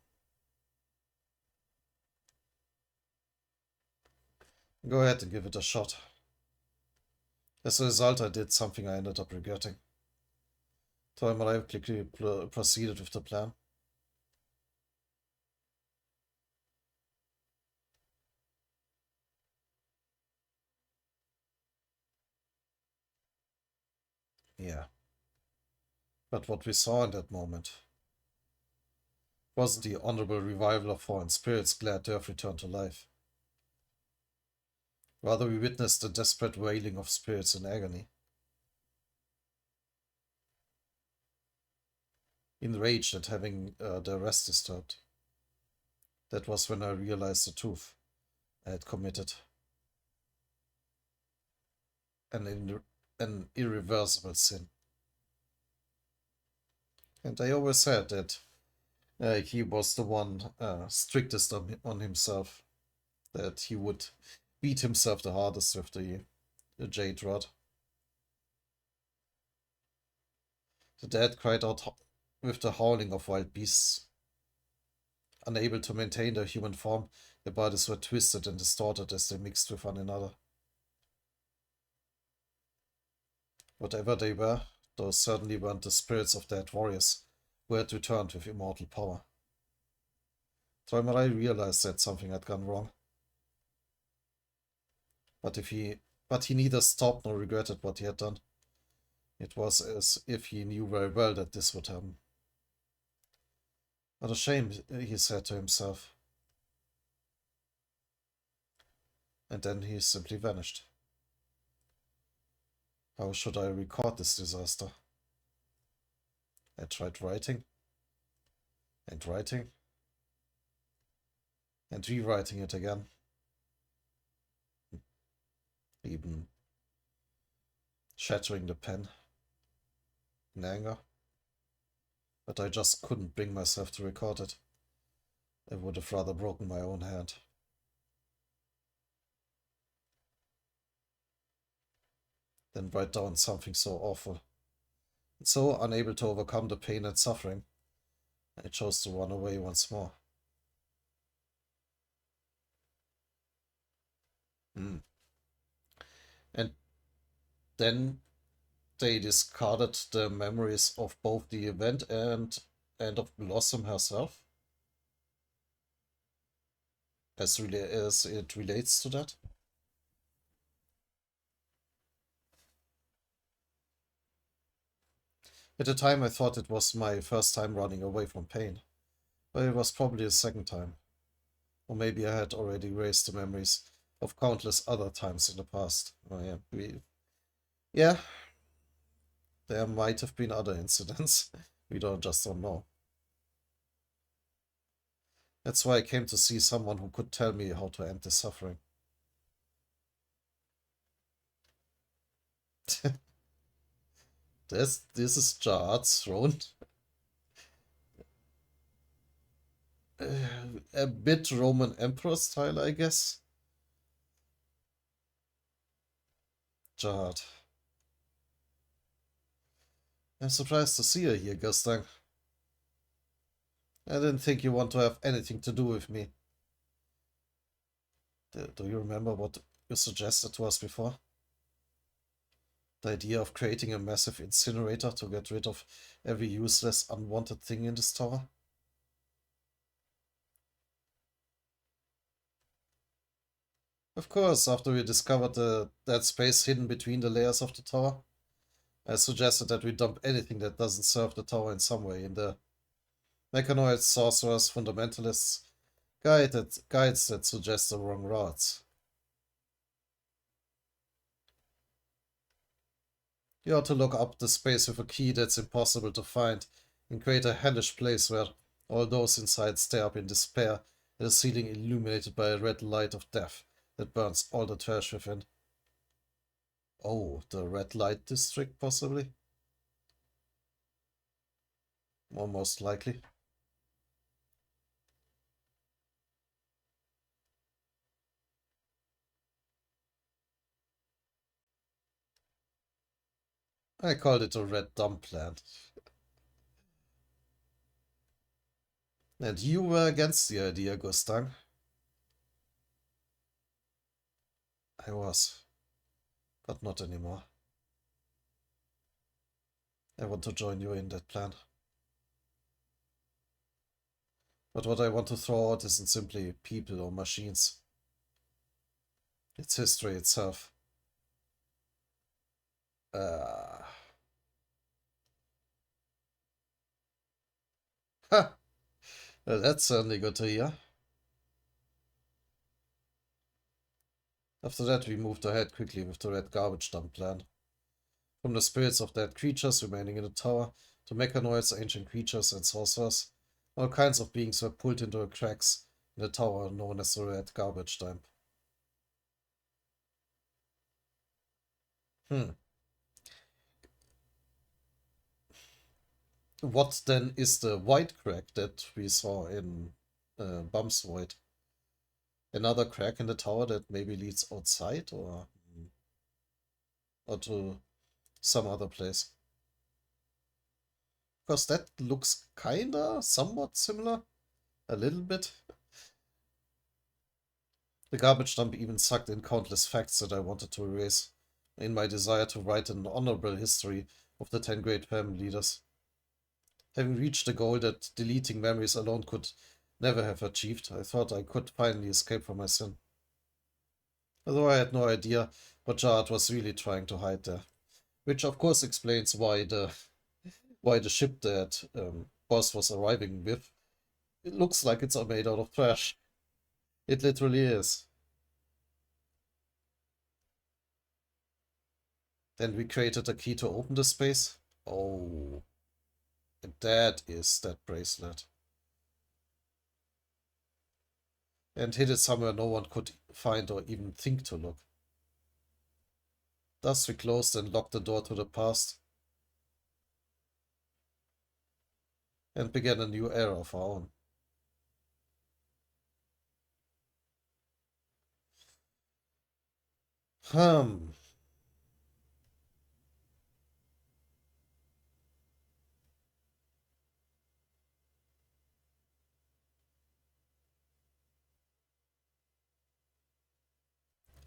Go ahead and give it a shot. As a result, I did something I ended up regretting. Tower quickly proceeded with the plan. Yeah. But what we saw in that moment wasn't the honorable revival of fallen spirits glad to have returned to life. Rather, we witnessed the desperate wailing of spirits in agony. Enraged at having their rest disturbed. That was when I realized the truth. I had committed an irreversible sin. And I always said that he was the one strictest on himself, that he would beat himself the hardest with the jade rod. The dead cried out with the howling of wild beasts. Unable to maintain their human form, their bodies were twisted and distorted as they mixed with one another. Whatever they were, those certainly weren't the spirits of dead warriors who had returned with immortal power. Toimarai realized that something had gone wrong. But he neither stopped nor regretted what he had done. It was as if he knew very well that this would happen. What a shame, he said to himself. And then he simply vanished. How should I record this disaster? I tried writing, and writing, and rewriting it again. Even shattering the pen in anger. But I just couldn't bring myself to record it. I would have rather broken my own hand. Than write down something so awful. And so, unable to overcome the pain and suffering, I chose to run away once more. And then they discarded the memories of both the event and of Blossom herself, as it relates to that. At the time, I thought it was my first time running away from pain, but it was probably the second time. Or maybe I had already erased the memories of countless other times in the past. Oh, yeah, there might have been other incidents. We just don't know. That's why I came to see someone who could tell me how to end this suffering. This is Jahad's throne. A bit Roman Emperor style, I guess. Jahad. I'm surprised to see you here, Gustang. I didn't think you want to have anything to do with me. Do you remember what you suggested to us before? The idea of creating a massive incinerator to get rid of every useless, unwanted thing in this tower? Of course, after we discovered that space hidden between the layers of the tower, I suggested that we dump anything that doesn't serve the tower in some way in the mechanoids, sorcerers, fundamentalists, guides that suggest the wrong routes. You ought to look up the space with a key that's impossible to find and create a hellish place where all those inside stare up in despair at a ceiling illuminated by a red light of death that burns all the trash within. Oh, the red light district, possibly? Or most likely. I called it a red dump plant. And you were against the idea, Gustang. I was. But not anymore. I want to join you in that plan. But what I want to throw out isn't simply people or machines. It's history itself. Ha! Well, that's certainly good to hear. After that, we moved ahead quickly with the red garbage dump plan. From the spirits of dead creatures remaining in the tower, to mechanoids, ancient creatures, and sorcerers, all kinds of beings were pulled into the cracks in the tower known as the red garbage dump. What then is the white crack that we saw in Bum's Void? Another crack in the tower that maybe leads outside or to some other place? Because that looks kinda somewhat similar. A little bit. The garbage dump even sucked in countless facts that I wanted to erase in my desire to write an honorable history of the 10 great family leaders. Having reached the goal that deleting memories alone could never have achieved, I thought I could finally escape from my sin. Although I had no idea what Jared was really trying to hide there. Which of course explains why the ship that Boss was arriving with, it looks like it's made out of trash. It literally is. Then we created a key to open the space. Oh, and that is that bracelet. And hid it somewhere no one could find or even think to look. Thus we closed and locked the door to the past and began a new era of our own. Hmm.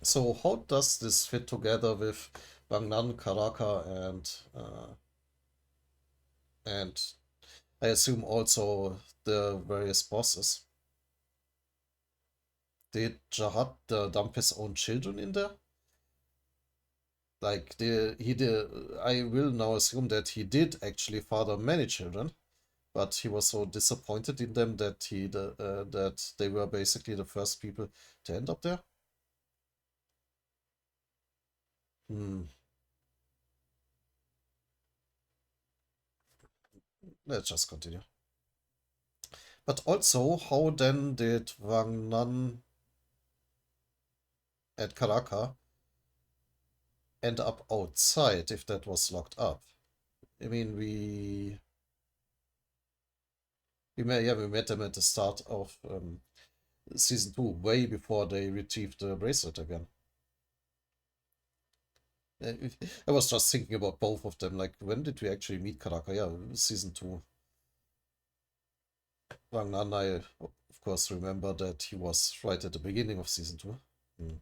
So how does this fit together with Bangnan, Karaka, and I assume also the various bosses? Did Jahad dump his own children in there? Like he did. I will now assume that he did actually father many children, but he was so disappointed in them that that they were basically the first people to end up there. Hmm. Let's just continue. But also, how then did Wang Nan and Karaka end up outside if that was locked up? I mean, we met them at the start of season 2, way before they retrieved the bracelet again. I was just thinking about both of them. Like, when did we actually meet Karaka? Yeah, season 2. Wang Nan, I of course remember that he was right at the beginning of season 2. Hmm.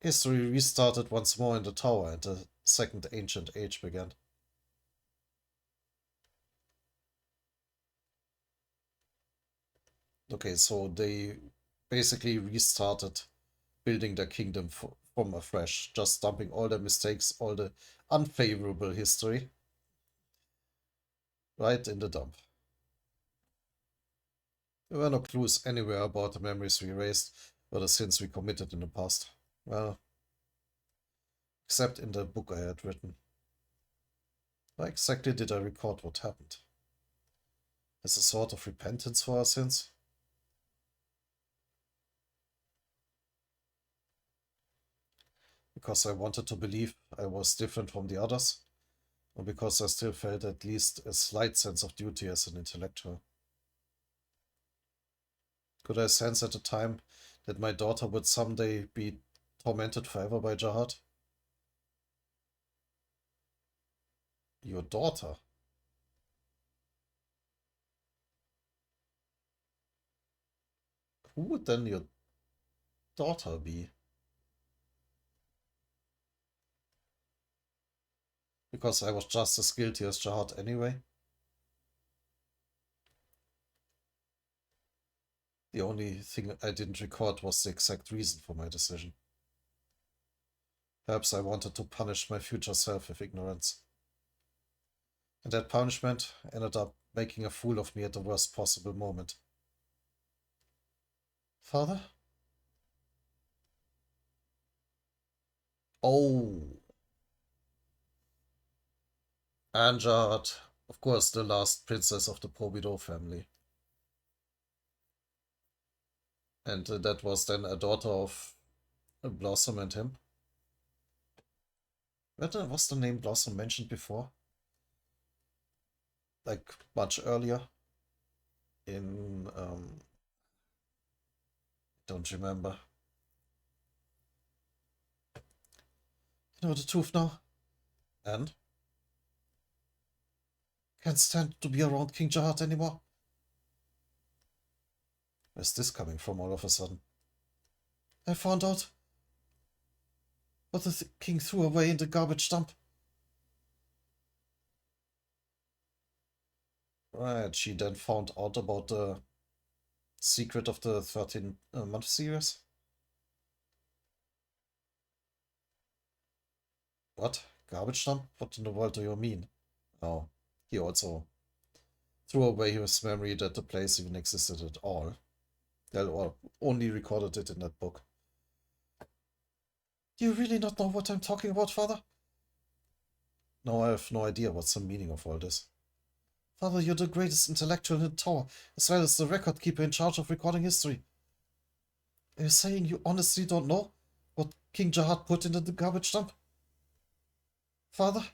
History restarted once more in the tower and the second ancient age began. Okay, so they basically restarted building their kingdom from afresh, just dumping all their mistakes, all the unfavorable history, right in the dump. There were no clues anywhere about the memories we erased or the sins we committed in the past. Well, except in the book I had written. Why exactly did I record what happened? As a sort of repentance for our sins? Because I wanted to believe I was different from the others? Or because I still felt at least a slight sense of duty as an intellectual? Could I sense at the time that my daughter would someday be tormented forever by Jahad? Your daughter? Who would then daughter be? Because I was just as guilty as Jihad anyway. The only thing I didn't record was the exact reason for my decision. Perhaps I wanted to punish my future self with ignorance. And that punishment ended up making a fool of me at the worst possible moment. Father? Oh. Anjad, of course, the last princess of the Probido family. And that was then a daughter of Blossom and him. Was the name Blossom mentioned before? Like, much earlier? In, don't remember. You know the truth now? And? Can't stand to be around King Jihad anymore. Where's this coming from all of a sudden? I found out what the king threw away in the garbage dump. Right, she then found out about the secret of the 13-month series. What? Garbage dump? What in the world do you mean? Oh, he also threw away his memory that the place even existed at all. Or only recorded it in that book. Do you really not know what I'm talking about, Father? No, I have no idea what's the meaning of all this. Father, you're the greatest intellectual in the tower, as well as the record keeper in charge of recording history. Are you saying you honestly don't know what King Jihad put into the garbage dump? Father?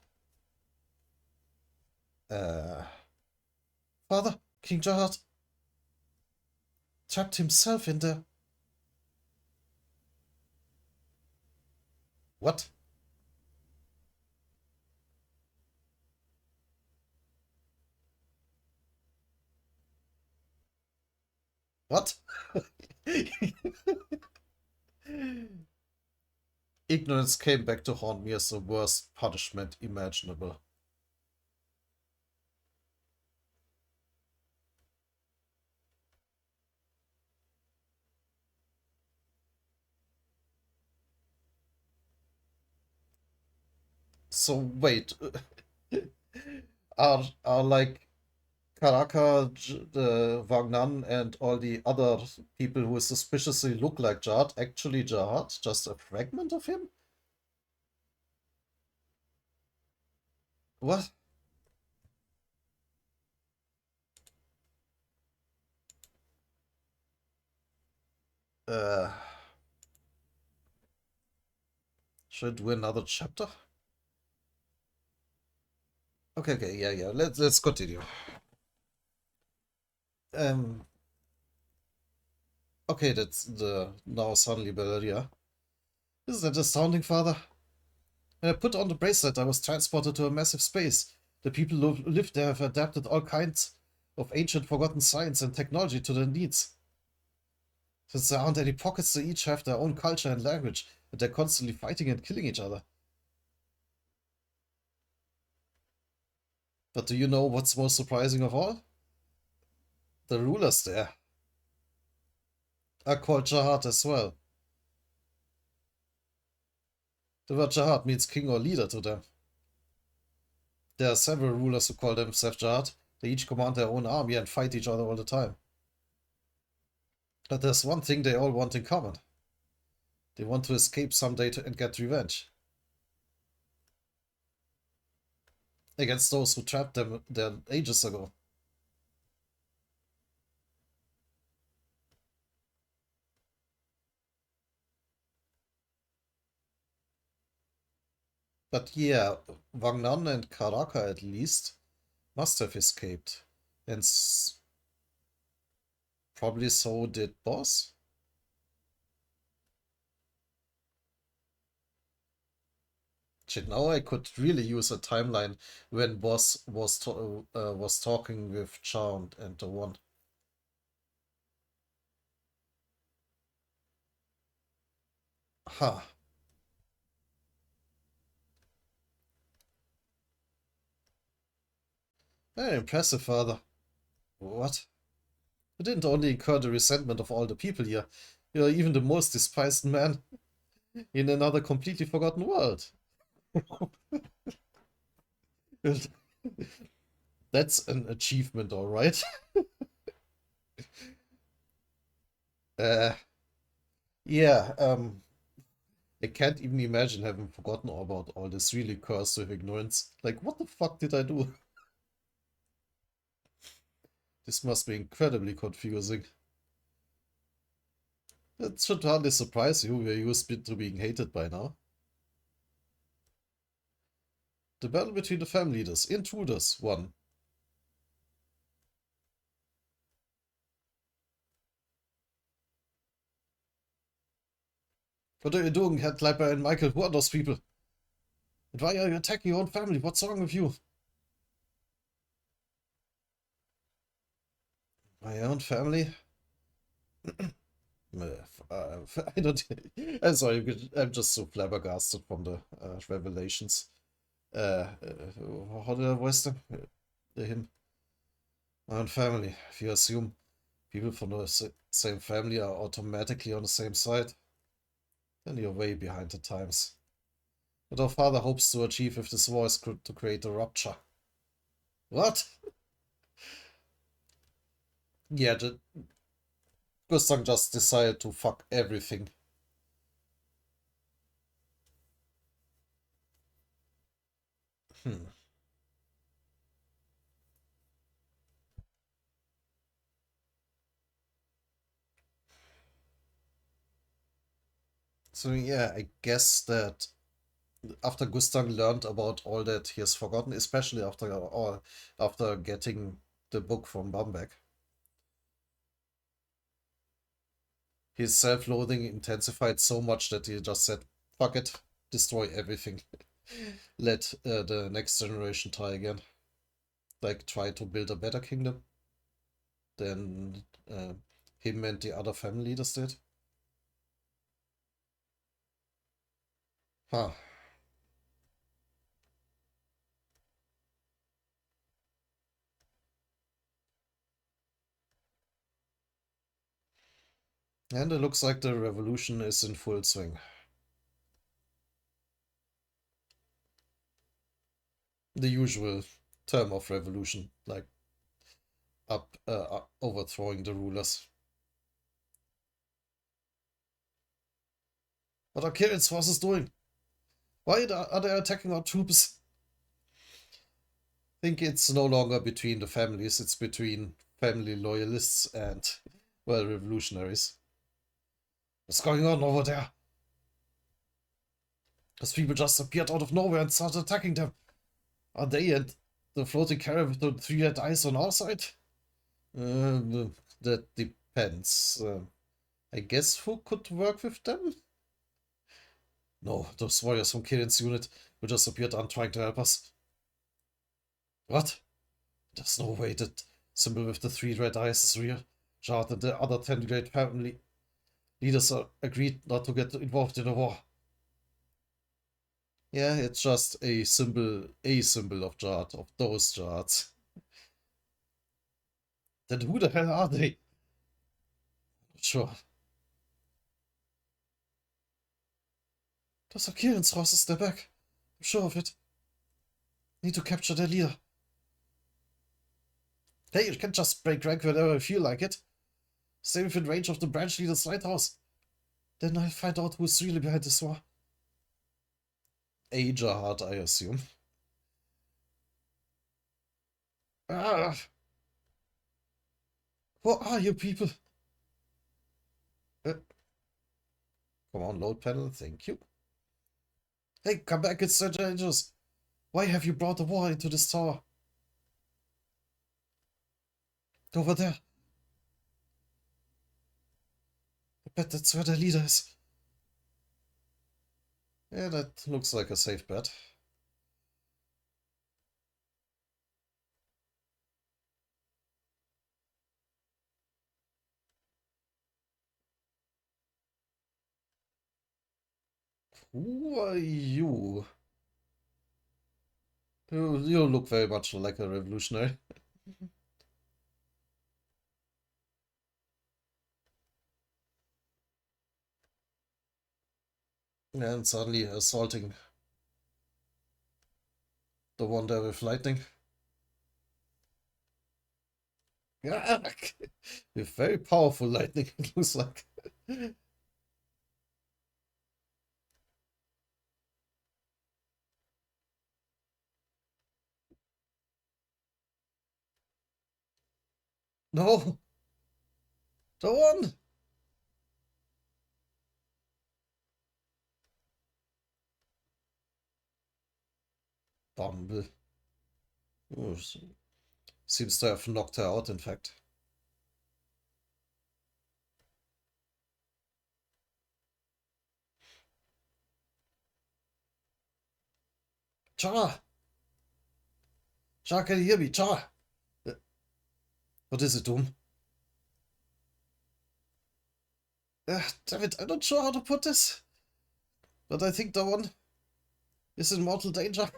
Father, King Jihad trapped himself in there. What? What? Ignorance came back to haunt me as the worst punishment imaginable. So wait, are like Karaka, Wagnan, and all the other people who suspiciously look like Jihad actually Jihad? Just a fragment of him? What? Uh, should I do another chapter? Okay, yeah. Let's continue. Um, okay, that's the now suddenly Valeria. Isn't that astounding, Father? When I put on the bracelet, I was transported to a massive space. The people who live there have adapted all kinds of ancient forgotten science and technology to their needs. Since there aren't any pockets, they each have their own culture and language, and they're constantly fighting and killing each other. But do you know what's most surprising of all? The rulers there are called Jihad as well. The word Jihad means king or leader to them. There are several rulers who call themselves Jihad. They each command their own army and fight each other all the time. But there's one thing they all want in common. They want to escape someday and get revenge. Against those who trapped them there ages ago. But yeah, Wangnan and Karaka at least must have escaped. And probably so did Boss. Shit, now I could really use a timeline when Boss was talking with Chant and the one. Ha. Very impressive, father. What? You didn't only incur the resentment of all the people here. You're even the most despised man in another completely forgotten world. That's an achievement, alright. Uh, yeah, I can't even imagine having forgotten about all this, really cursed with ignorance. Like, what the fuck did I do? This must be incredibly confusing. It should hardly surprise you, we're used to being hated by now. The battle between the fam leaders, intruders, won. What are you doing, Head Clapper and Michael? Who are those people? And why are you attacking your own family? What's wrong with you? My own family? I don't. I'm sorry, I'm just so flabbergasted from the revelations. How did I voice them? Him. My own family. If you assume people from the same family are automatically on the same side, then you're way behind the times. What our father hopes to achieve with this war is to create a rupture. What? Yeah, the Gustang just decided to fuck everything. Hmm. So yeah, I guess that after Gustang learned about all that he has forgotten, especially after getting the book from Bamberg, his self-loathing intensified so much that he just said, "Fuck it, destroy everything. Let the next generation try again. Like try to build a better kingdom than him and the other family leaders did." Huh. And it looks like the revolution is in full swing. The usual term of revolution, like overthrowing the rulers. What are Kirin's forces doing? Why are they attacking our troops? I think it's no longer between the families, it's between family loyalists and, well, revolutionaries. What's going on over there? Those people just appeared out of nowhere and started attacking them. Are they and the floating carrier with the three red eyes on our side? That depends. I guess who could work with them? No, those warriors from Kirin's unit who just appeared aren't trying to help us. What? There's no way that symbol with the three red eyes is real. Jard and the other 10 great family leaders are agreed not to get involved in the war. Yeah, it's just a symbol of Jard, of those Jards. Then who the hell are they? Sure. Those are Kirin's horses, they're back. I'm sure of it. Need to capture their leader. Hey, you can't just break rank whenever you feel like it. Stay within range of the branch leader's lighthouse. Then I'll find out who's really behind this war. A Jihad, I assume. Ah, what are you people? Uh, Come on, load panel, thank you. Hey, come back, it's so dangerous. Why have you brought the war into this tower? Over there. I bet that's where the leader is. Yeah, that looks like a safe bet. Who are you? You look very much like a revolutionary. And suddenly assaulting the one there with lightning. Yeah, with very powerful lightning, it looks like. No, the one! Bumble. Oh, seems to have knocked her out, in fact. Char! Char, can you hear me? Char! Uh, What is it, Doom? Damn it, I'm not sure how to put this. But I think the one is in mortal danger.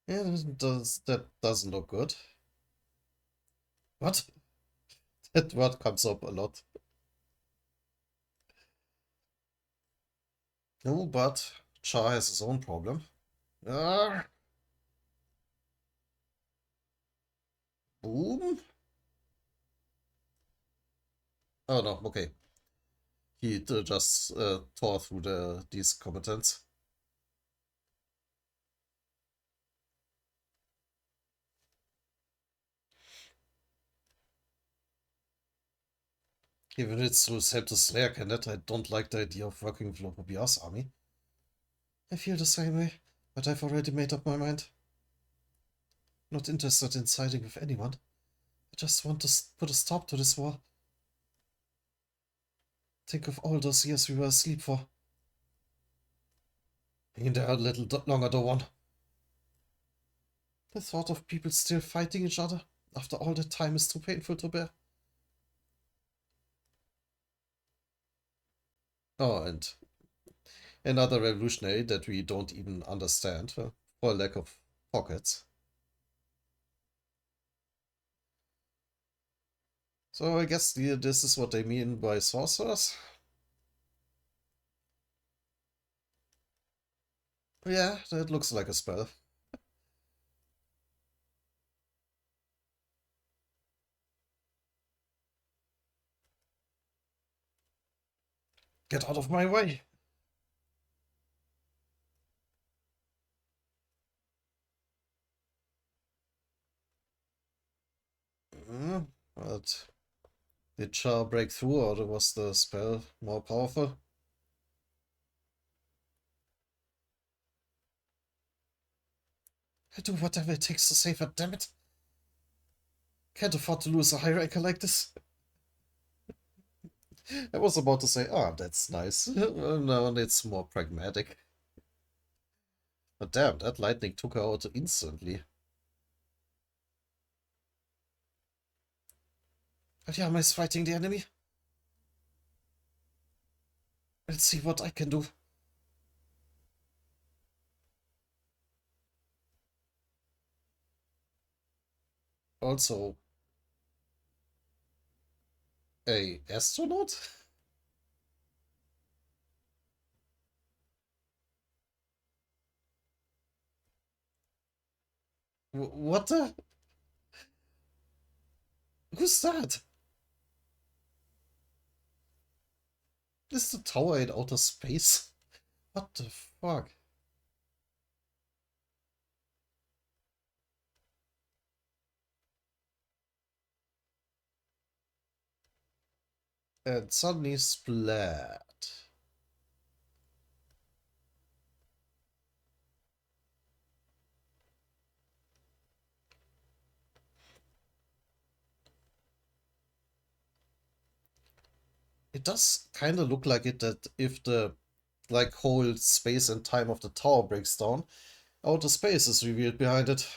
Yeah, that doesn't look good. What? That word comes up a lot. No, but Char has his own problem. Ah, boom. Oh no, okay. He just tore through these combatants. Even if it's through Septus Slayer Canet, I don't like the idea of working with Lopobia's army. I feel the same way, but I've already made up my mind. Not interested in siding with anyone. I just want to put a stop to this war. Think of all those years we were asleep for. Being there a little longer, the one. The thought of people still fighting each other after all that time is too painful to bear. Oh, and another revolutionary that we don't even understand for lack of pockets. So I guess this is what they mean by sorcerers. Yeah, that looks like a spell. Get out of my way! But did Char break through, or was the spell more powerful? I do whatever it takes to save her, damn it! Can't afford to lose a high ranker like this. I was about to say, ah, that's nice. No, it's more pragmatic. But damn, that lightning took her out instantly. Aryama is fighting the enemy. Let's see what I can do. Also, a astronaut? What the? Who's that? Is the tower in outer space? What the fuck? And suddenly splat. It does kind of look like it that if the like whole space and time of the tower breaks down, outer space is revealed behind it.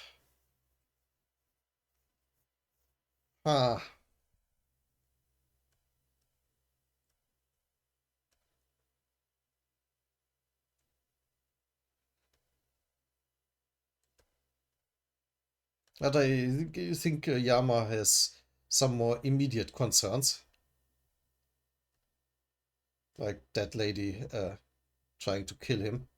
Ah, But I think Yama has some more immediate concerns, like that lady trying to kill him.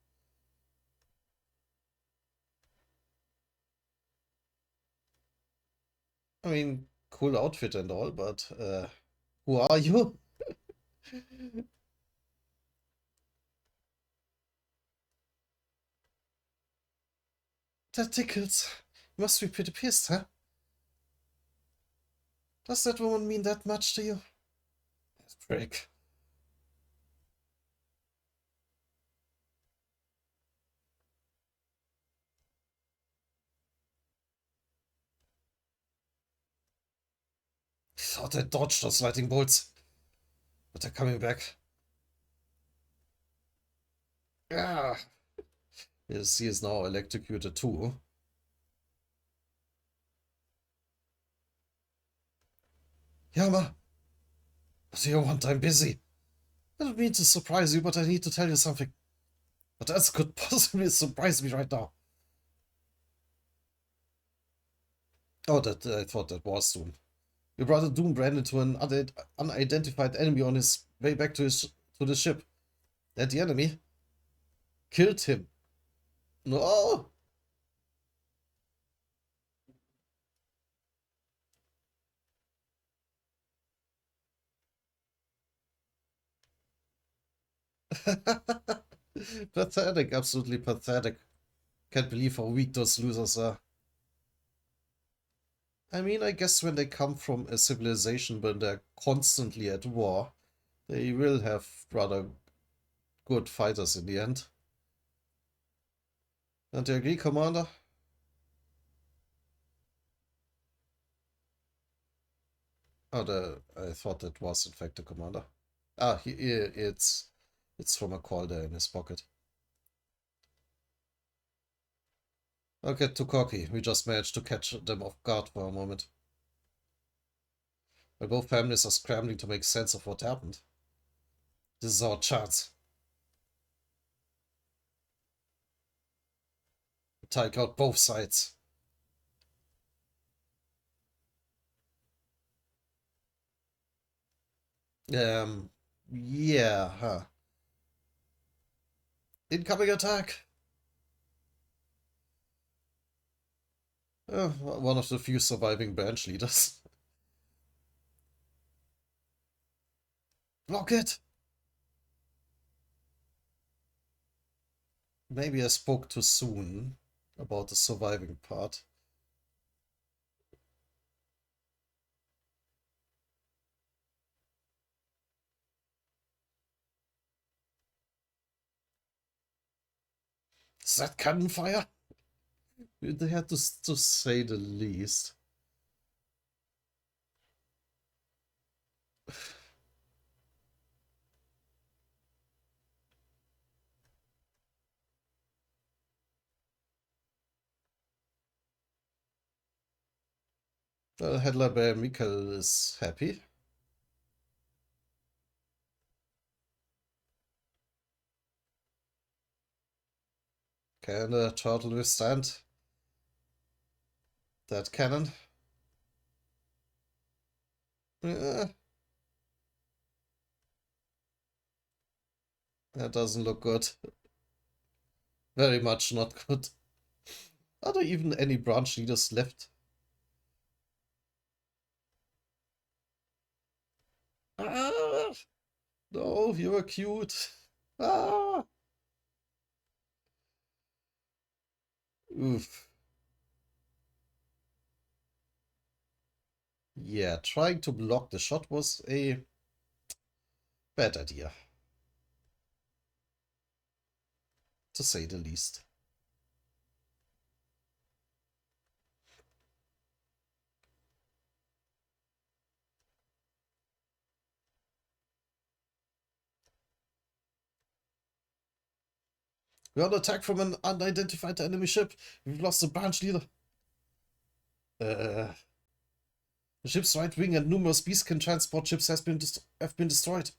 I mean, cool outfit and all, but who are you? That tickles. You must be pretty pissed, huh? Does that woman mean that much to you? Prick. Thought I dodged those lightning bolts, but they're coming back. Ah, yes, he is now electrocuted too. Yama, what do you want? I'm busy. I don't mean to surprise you, but I need to tell you something. What else could possibly surprise me right now? Oh, that I thought that was Doom. Your brother Doom ran into an unidentified enemy on his way back to the ship. And the enemy killed him. No! Pathetic, absolutely pathetic. Can't believe how weak those losers are. I mean, I guess when they come from a civilization where they're constantly at war, they will have rather good fighters in the end. Don't you agree, Commander? Oh, I thought that was in fact the commander. Ah, it's from a call there in his pocket. Don't get too cocky. We just managed to catch them off guard for a moment. While both families are scrambling to make sense of what happened. This is our chance. We take out both sides. Yeah, huh. Incoming attack! One of the few surviving branch leaders. Block it! Maybe I spoke too soon about the surviving part. Is that cannon fire? They had to say the least. Headler Bear Mikkel is happy. Can the turtle withstand that cannon? Uh, that doesn't look good. Very much not good. Are there even any branch leaders left? Ah, no, you were cute. Ah, oof. Yeah, trying to block the shot was a bad idea, to say the least. We're under attack from an unidentified enemy ship. We've lost the branch leader. Uh, the ship's right wing and numerous beast-can transport ships have been destroyed.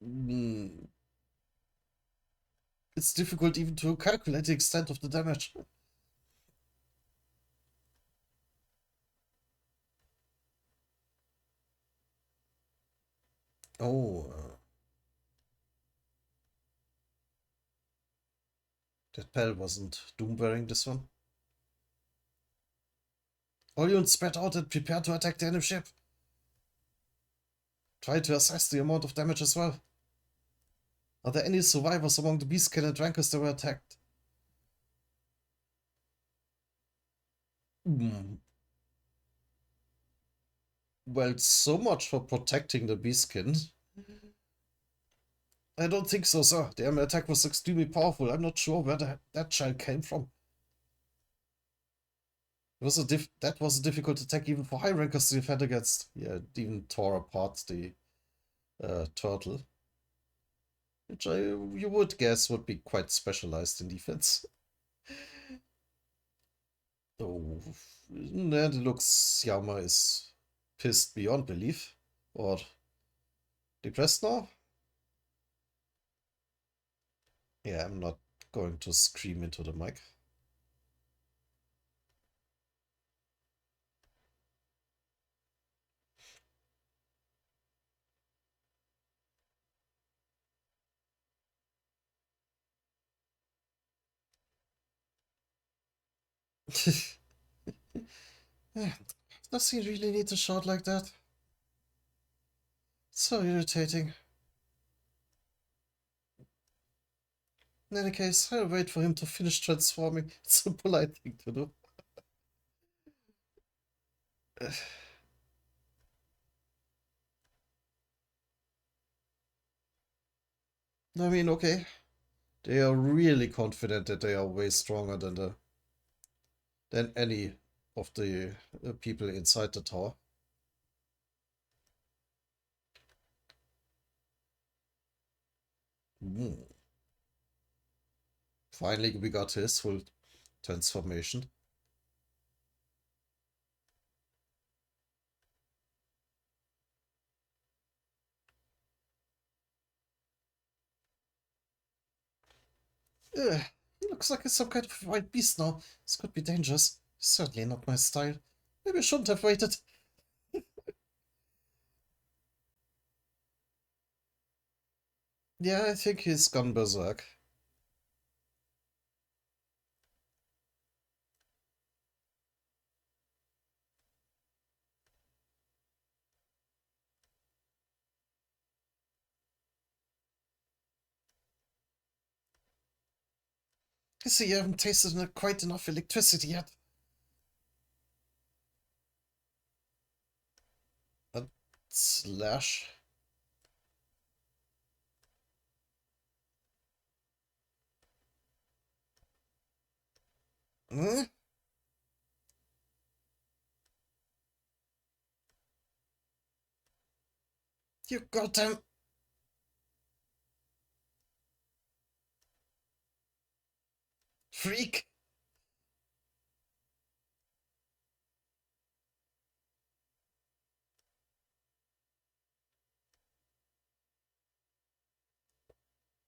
Mm, it's difficult even to calculate the extent of the damage. Oh, that Pell wasn't doom-bearing this one. All units spread out and prepare to attack the enemy ship. Try to assess the amount of damage as well. Are there any survivors among the beastkin and rankers that were attacked? Hmm. Well, so much for protecting the beastkin. I don't think so, sir. The enemy attack was extremely powerful. I'm not sure where that child came from. That was a difficult attack even for high rankers to defend against. Yeah, it even tore apart the turtle, which you would guess would be quite specialized in defense. Oh, and it looks Yama is pissed beyond belief. Or depressed now? Yeah, I'm not going to scream into the mic. Does he really need to shout like that? So irritating. In any case, I'll wait for him to finish transforming. It's a polite thing to do. I mean, okay. They are really confident that they are way stronger than any of the people inside the tower. Mm. Finally, we got his full transformation. Ugh, he looks like some kind of wild beast now. This could be dangerous. Certainly not my style. Maybe I shouldn't have waited. Yeah, I think he's gone berserk. I see you haven't tasted quite enough electricity yet. A slash. Huh? You goddamn freak!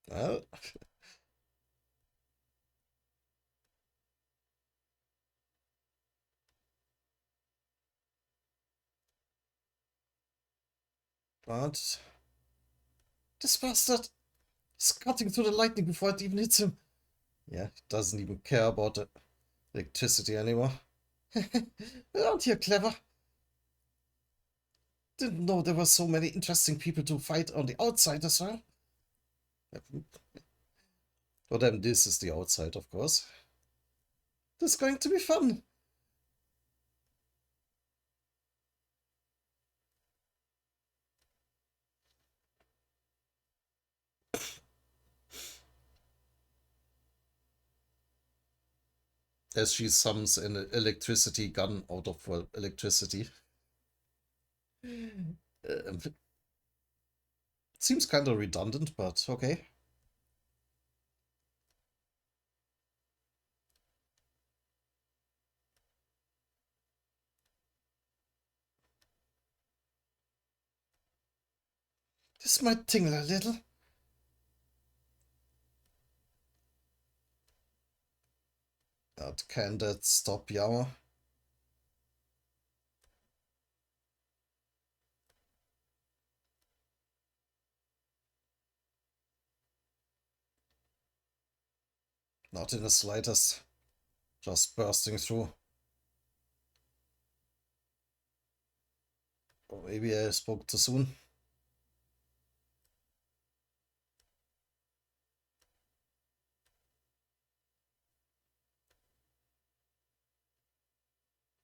Well, but this bastard is cutting through the lightning before it even hits him. Yeah, doesn't even care about the electricity anymore. Aren't you clever? Didn't know there were so many interesting people to fight on the outside as well. For them, this is the outside, of course. This is going to be fun. As she summons an electricity gun out of, well, electricity. Seems kind of redundant, but okay. This might tingle a little. But can that stop Yama? Not in the slightest. Just bursting through. Or maybe I spoke too soon.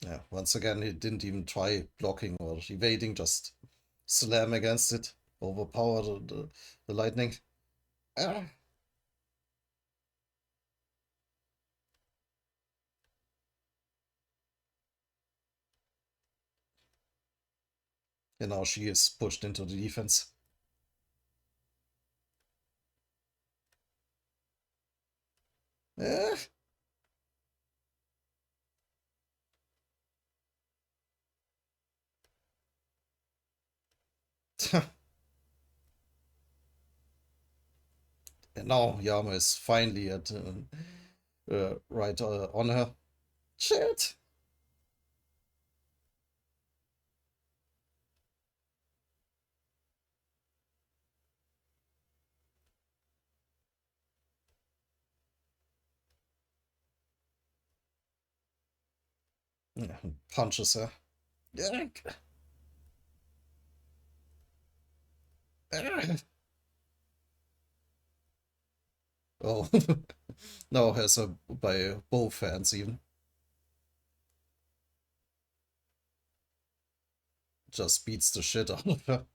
Yeah, once again, he didn't even try blocking or evading, just slam against it, overpower the lightning. Ah. And now she is pushed into the defense. Eh. And now Yama is finally at right on her. Shit! Yeah, punches her. Yeah. Oh, now has her by both hands even. Just beats the shit out of her.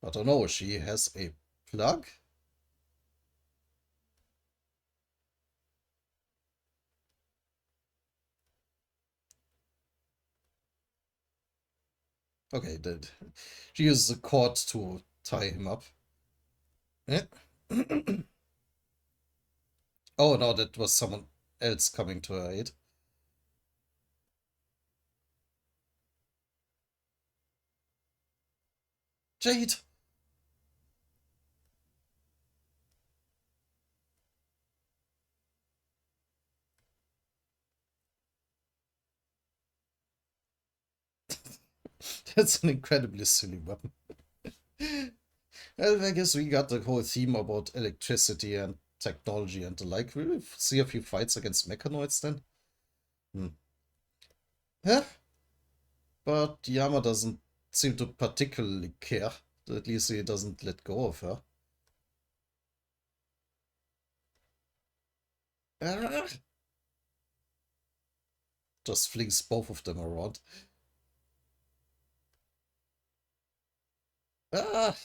I don't know, she has a plug? Okay, she uses a cord to tie him up. Eh? Oh no, that was someone else coming to her aid. Jade! That's an incredibly silly weapon. Well, I guess we got the whole theme about electricity and technology and the like. We'll see a few fights against mechanoids then. Hmm. Yeah, but Yama doesn't seem to particularly care. At least he doesn't let go of her. Ah! Just flings both of them around. Ah!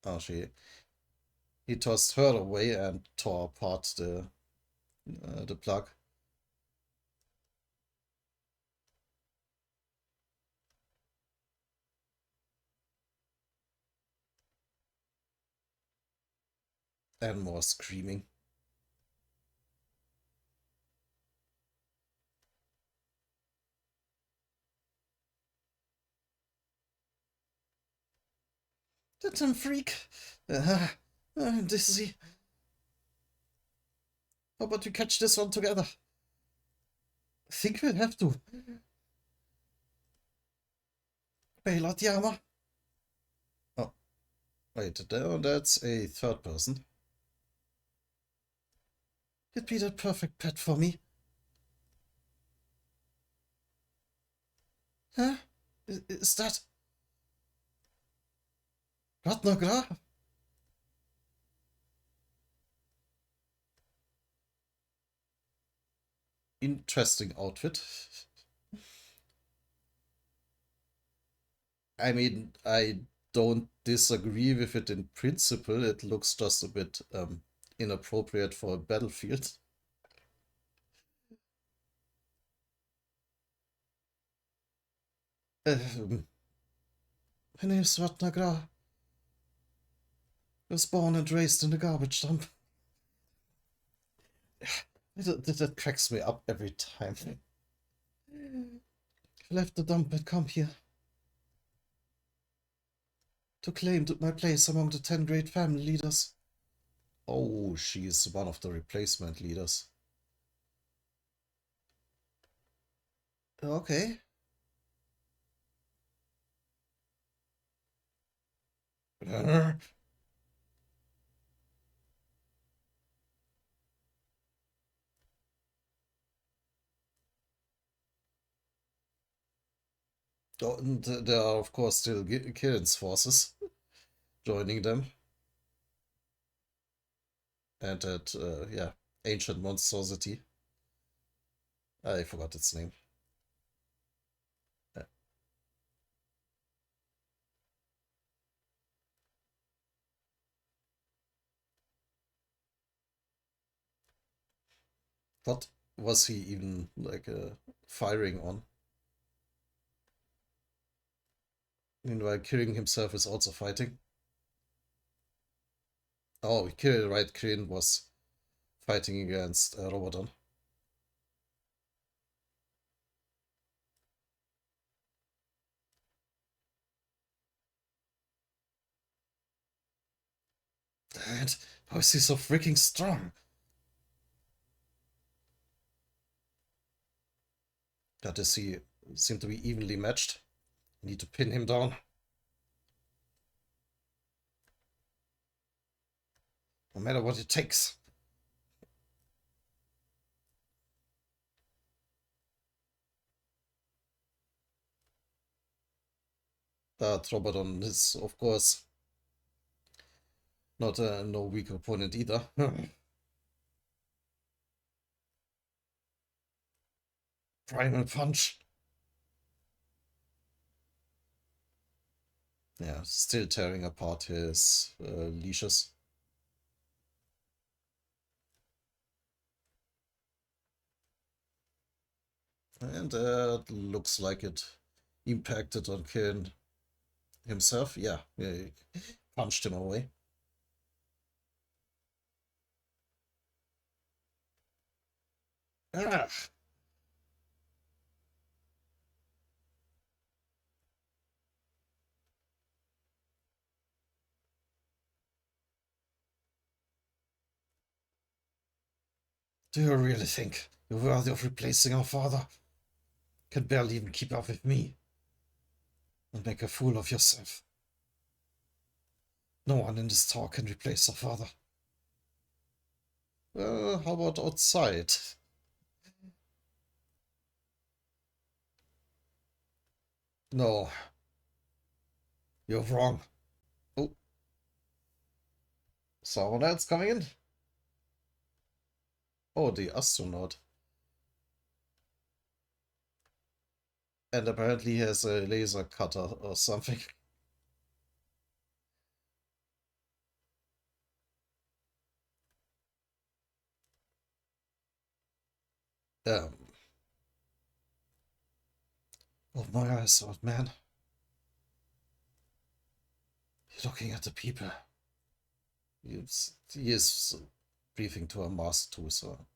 Oh, he tossed her away and tore apart the plug. And more screaming. That damn freak! I'm dizzy. How about we catch this one together? I think we'll have to. Bail Yama. Oh, wait, that's a third person. You'd be the perfect pet for me. Huh? Is that Ratnagra? Interesting outfit. I mean, I don't disagree with it in principle. It looks just a bit inappropriate for a battlefield. Um, my name is Ratnagra. I was born and raised in the garbage dump. That cracks me up every time. Left the dump and come here to claim my place among the 10 great family leaders. Oh, she is one of the replacement leaders. Okay. Oh, and there are, of course, still Kirin's forces joining them. And that, yeah, ancient monstrosity. I forgot its name. Uh, What was he even, like, firing on? Meanwhile, Kirin himself is also fighting. Oh, Kirin, right, Kirin was fighting against Roboton. And how is he so freaking strong? That is, he seem to be evenly matched. Need to pin him down. No matter what it takes. That Roboton is, of course, not a no weak opponent either. Primal Punch. Yeah, still tearing apart his leashes. And looks like it impacted on Ken himself. Yeah, he punched him away. Ah, do you really think you're worthy of replacing our father? Can barely even keep up with me and make a fool of yourself. No one in this tower can replace our father. How about outside? No, you're wrong. Oh, someone else coming in? Oh, the astronaut. And apparently he has a laser cutter or something. Um, oh my eyes, old man. You're looking at the people. He is briefing to a mask too, so.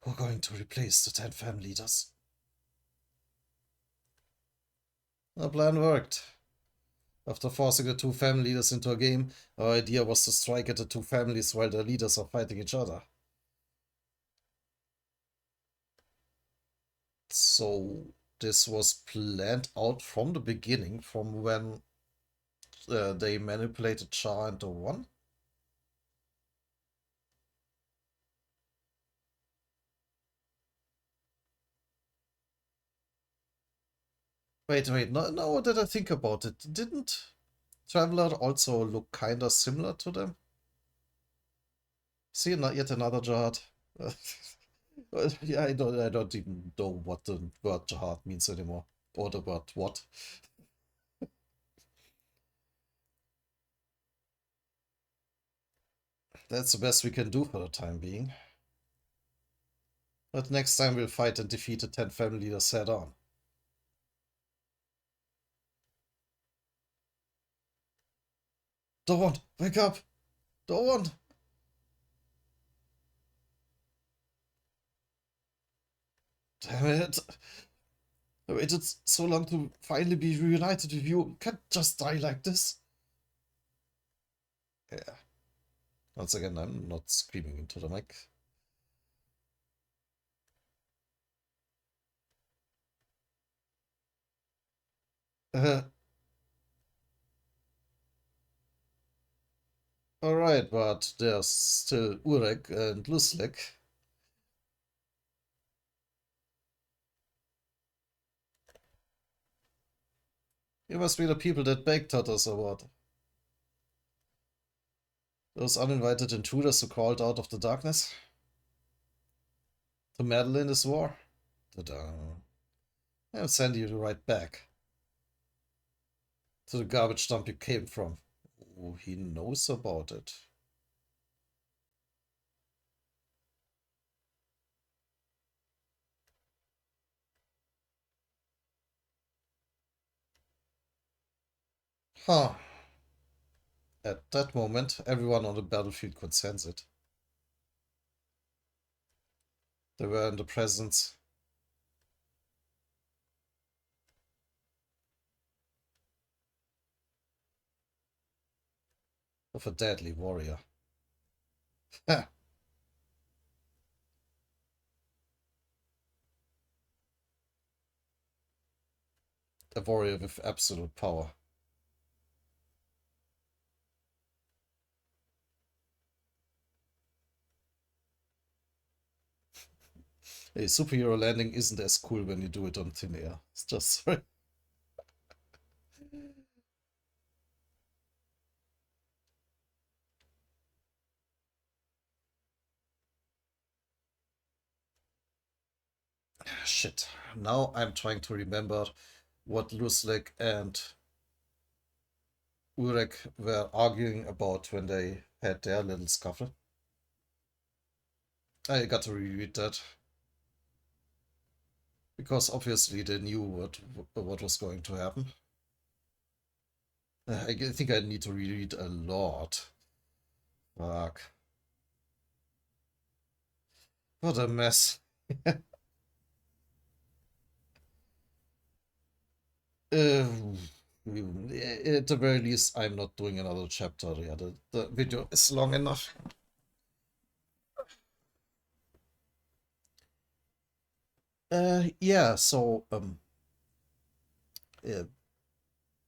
We're going to replace the 10 family leaders. The plan worked. After forcing the two family leaders into a game, our idea was to strike at the two families while their leaders are fighting each other. So this was planned out from the beginning, from when they manipulated Char into one? Wait, no, now that I think about it, didn't Traveler also look kinda similar to them? See, not yet another jihad. Yeah, I don't even know what the word jihad means anymore. Or the word what. That's the best we can do for the time being. But next time we'll fight and defeat the 10 family leaders head on. Dawn, wake up! Dawn! Damn it. I waited so long to finally be reunited with you. Can't just die like this. Yeah. Once again, I'm not screaming into the mic. Uh, Alright, but there's still Urek and Luslik. You must be the people that baked us or what? Those uninvited intruders who crawled out of the darkness? To meddle in this war? Ta-da. I'll send you right back. To the garbage dump you came from. Oh, he knows about it. Huh. At that moment, everyone on the battlefield could sense it. They were in the presence of a deadly warrior. Ha! A warrior with absolute power. A superhero landing isn't as cool when you do it on thin air. It's just sorry. Shit. Now I'm trying to remember what Luslik and Urek were arguing about when they had their little scuffle. I got to reread that. Because obviously they knew what was going to happen. I think I need to reread a lot. Fuck. What a mess. At the very least, I'm not doing another chapter. Yeah, the video is long enough. Yeah, so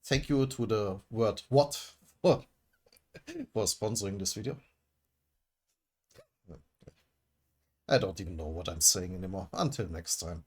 thank you to the word what for sponsoring this video. I don't even know what I'm saying anymore. Until next time.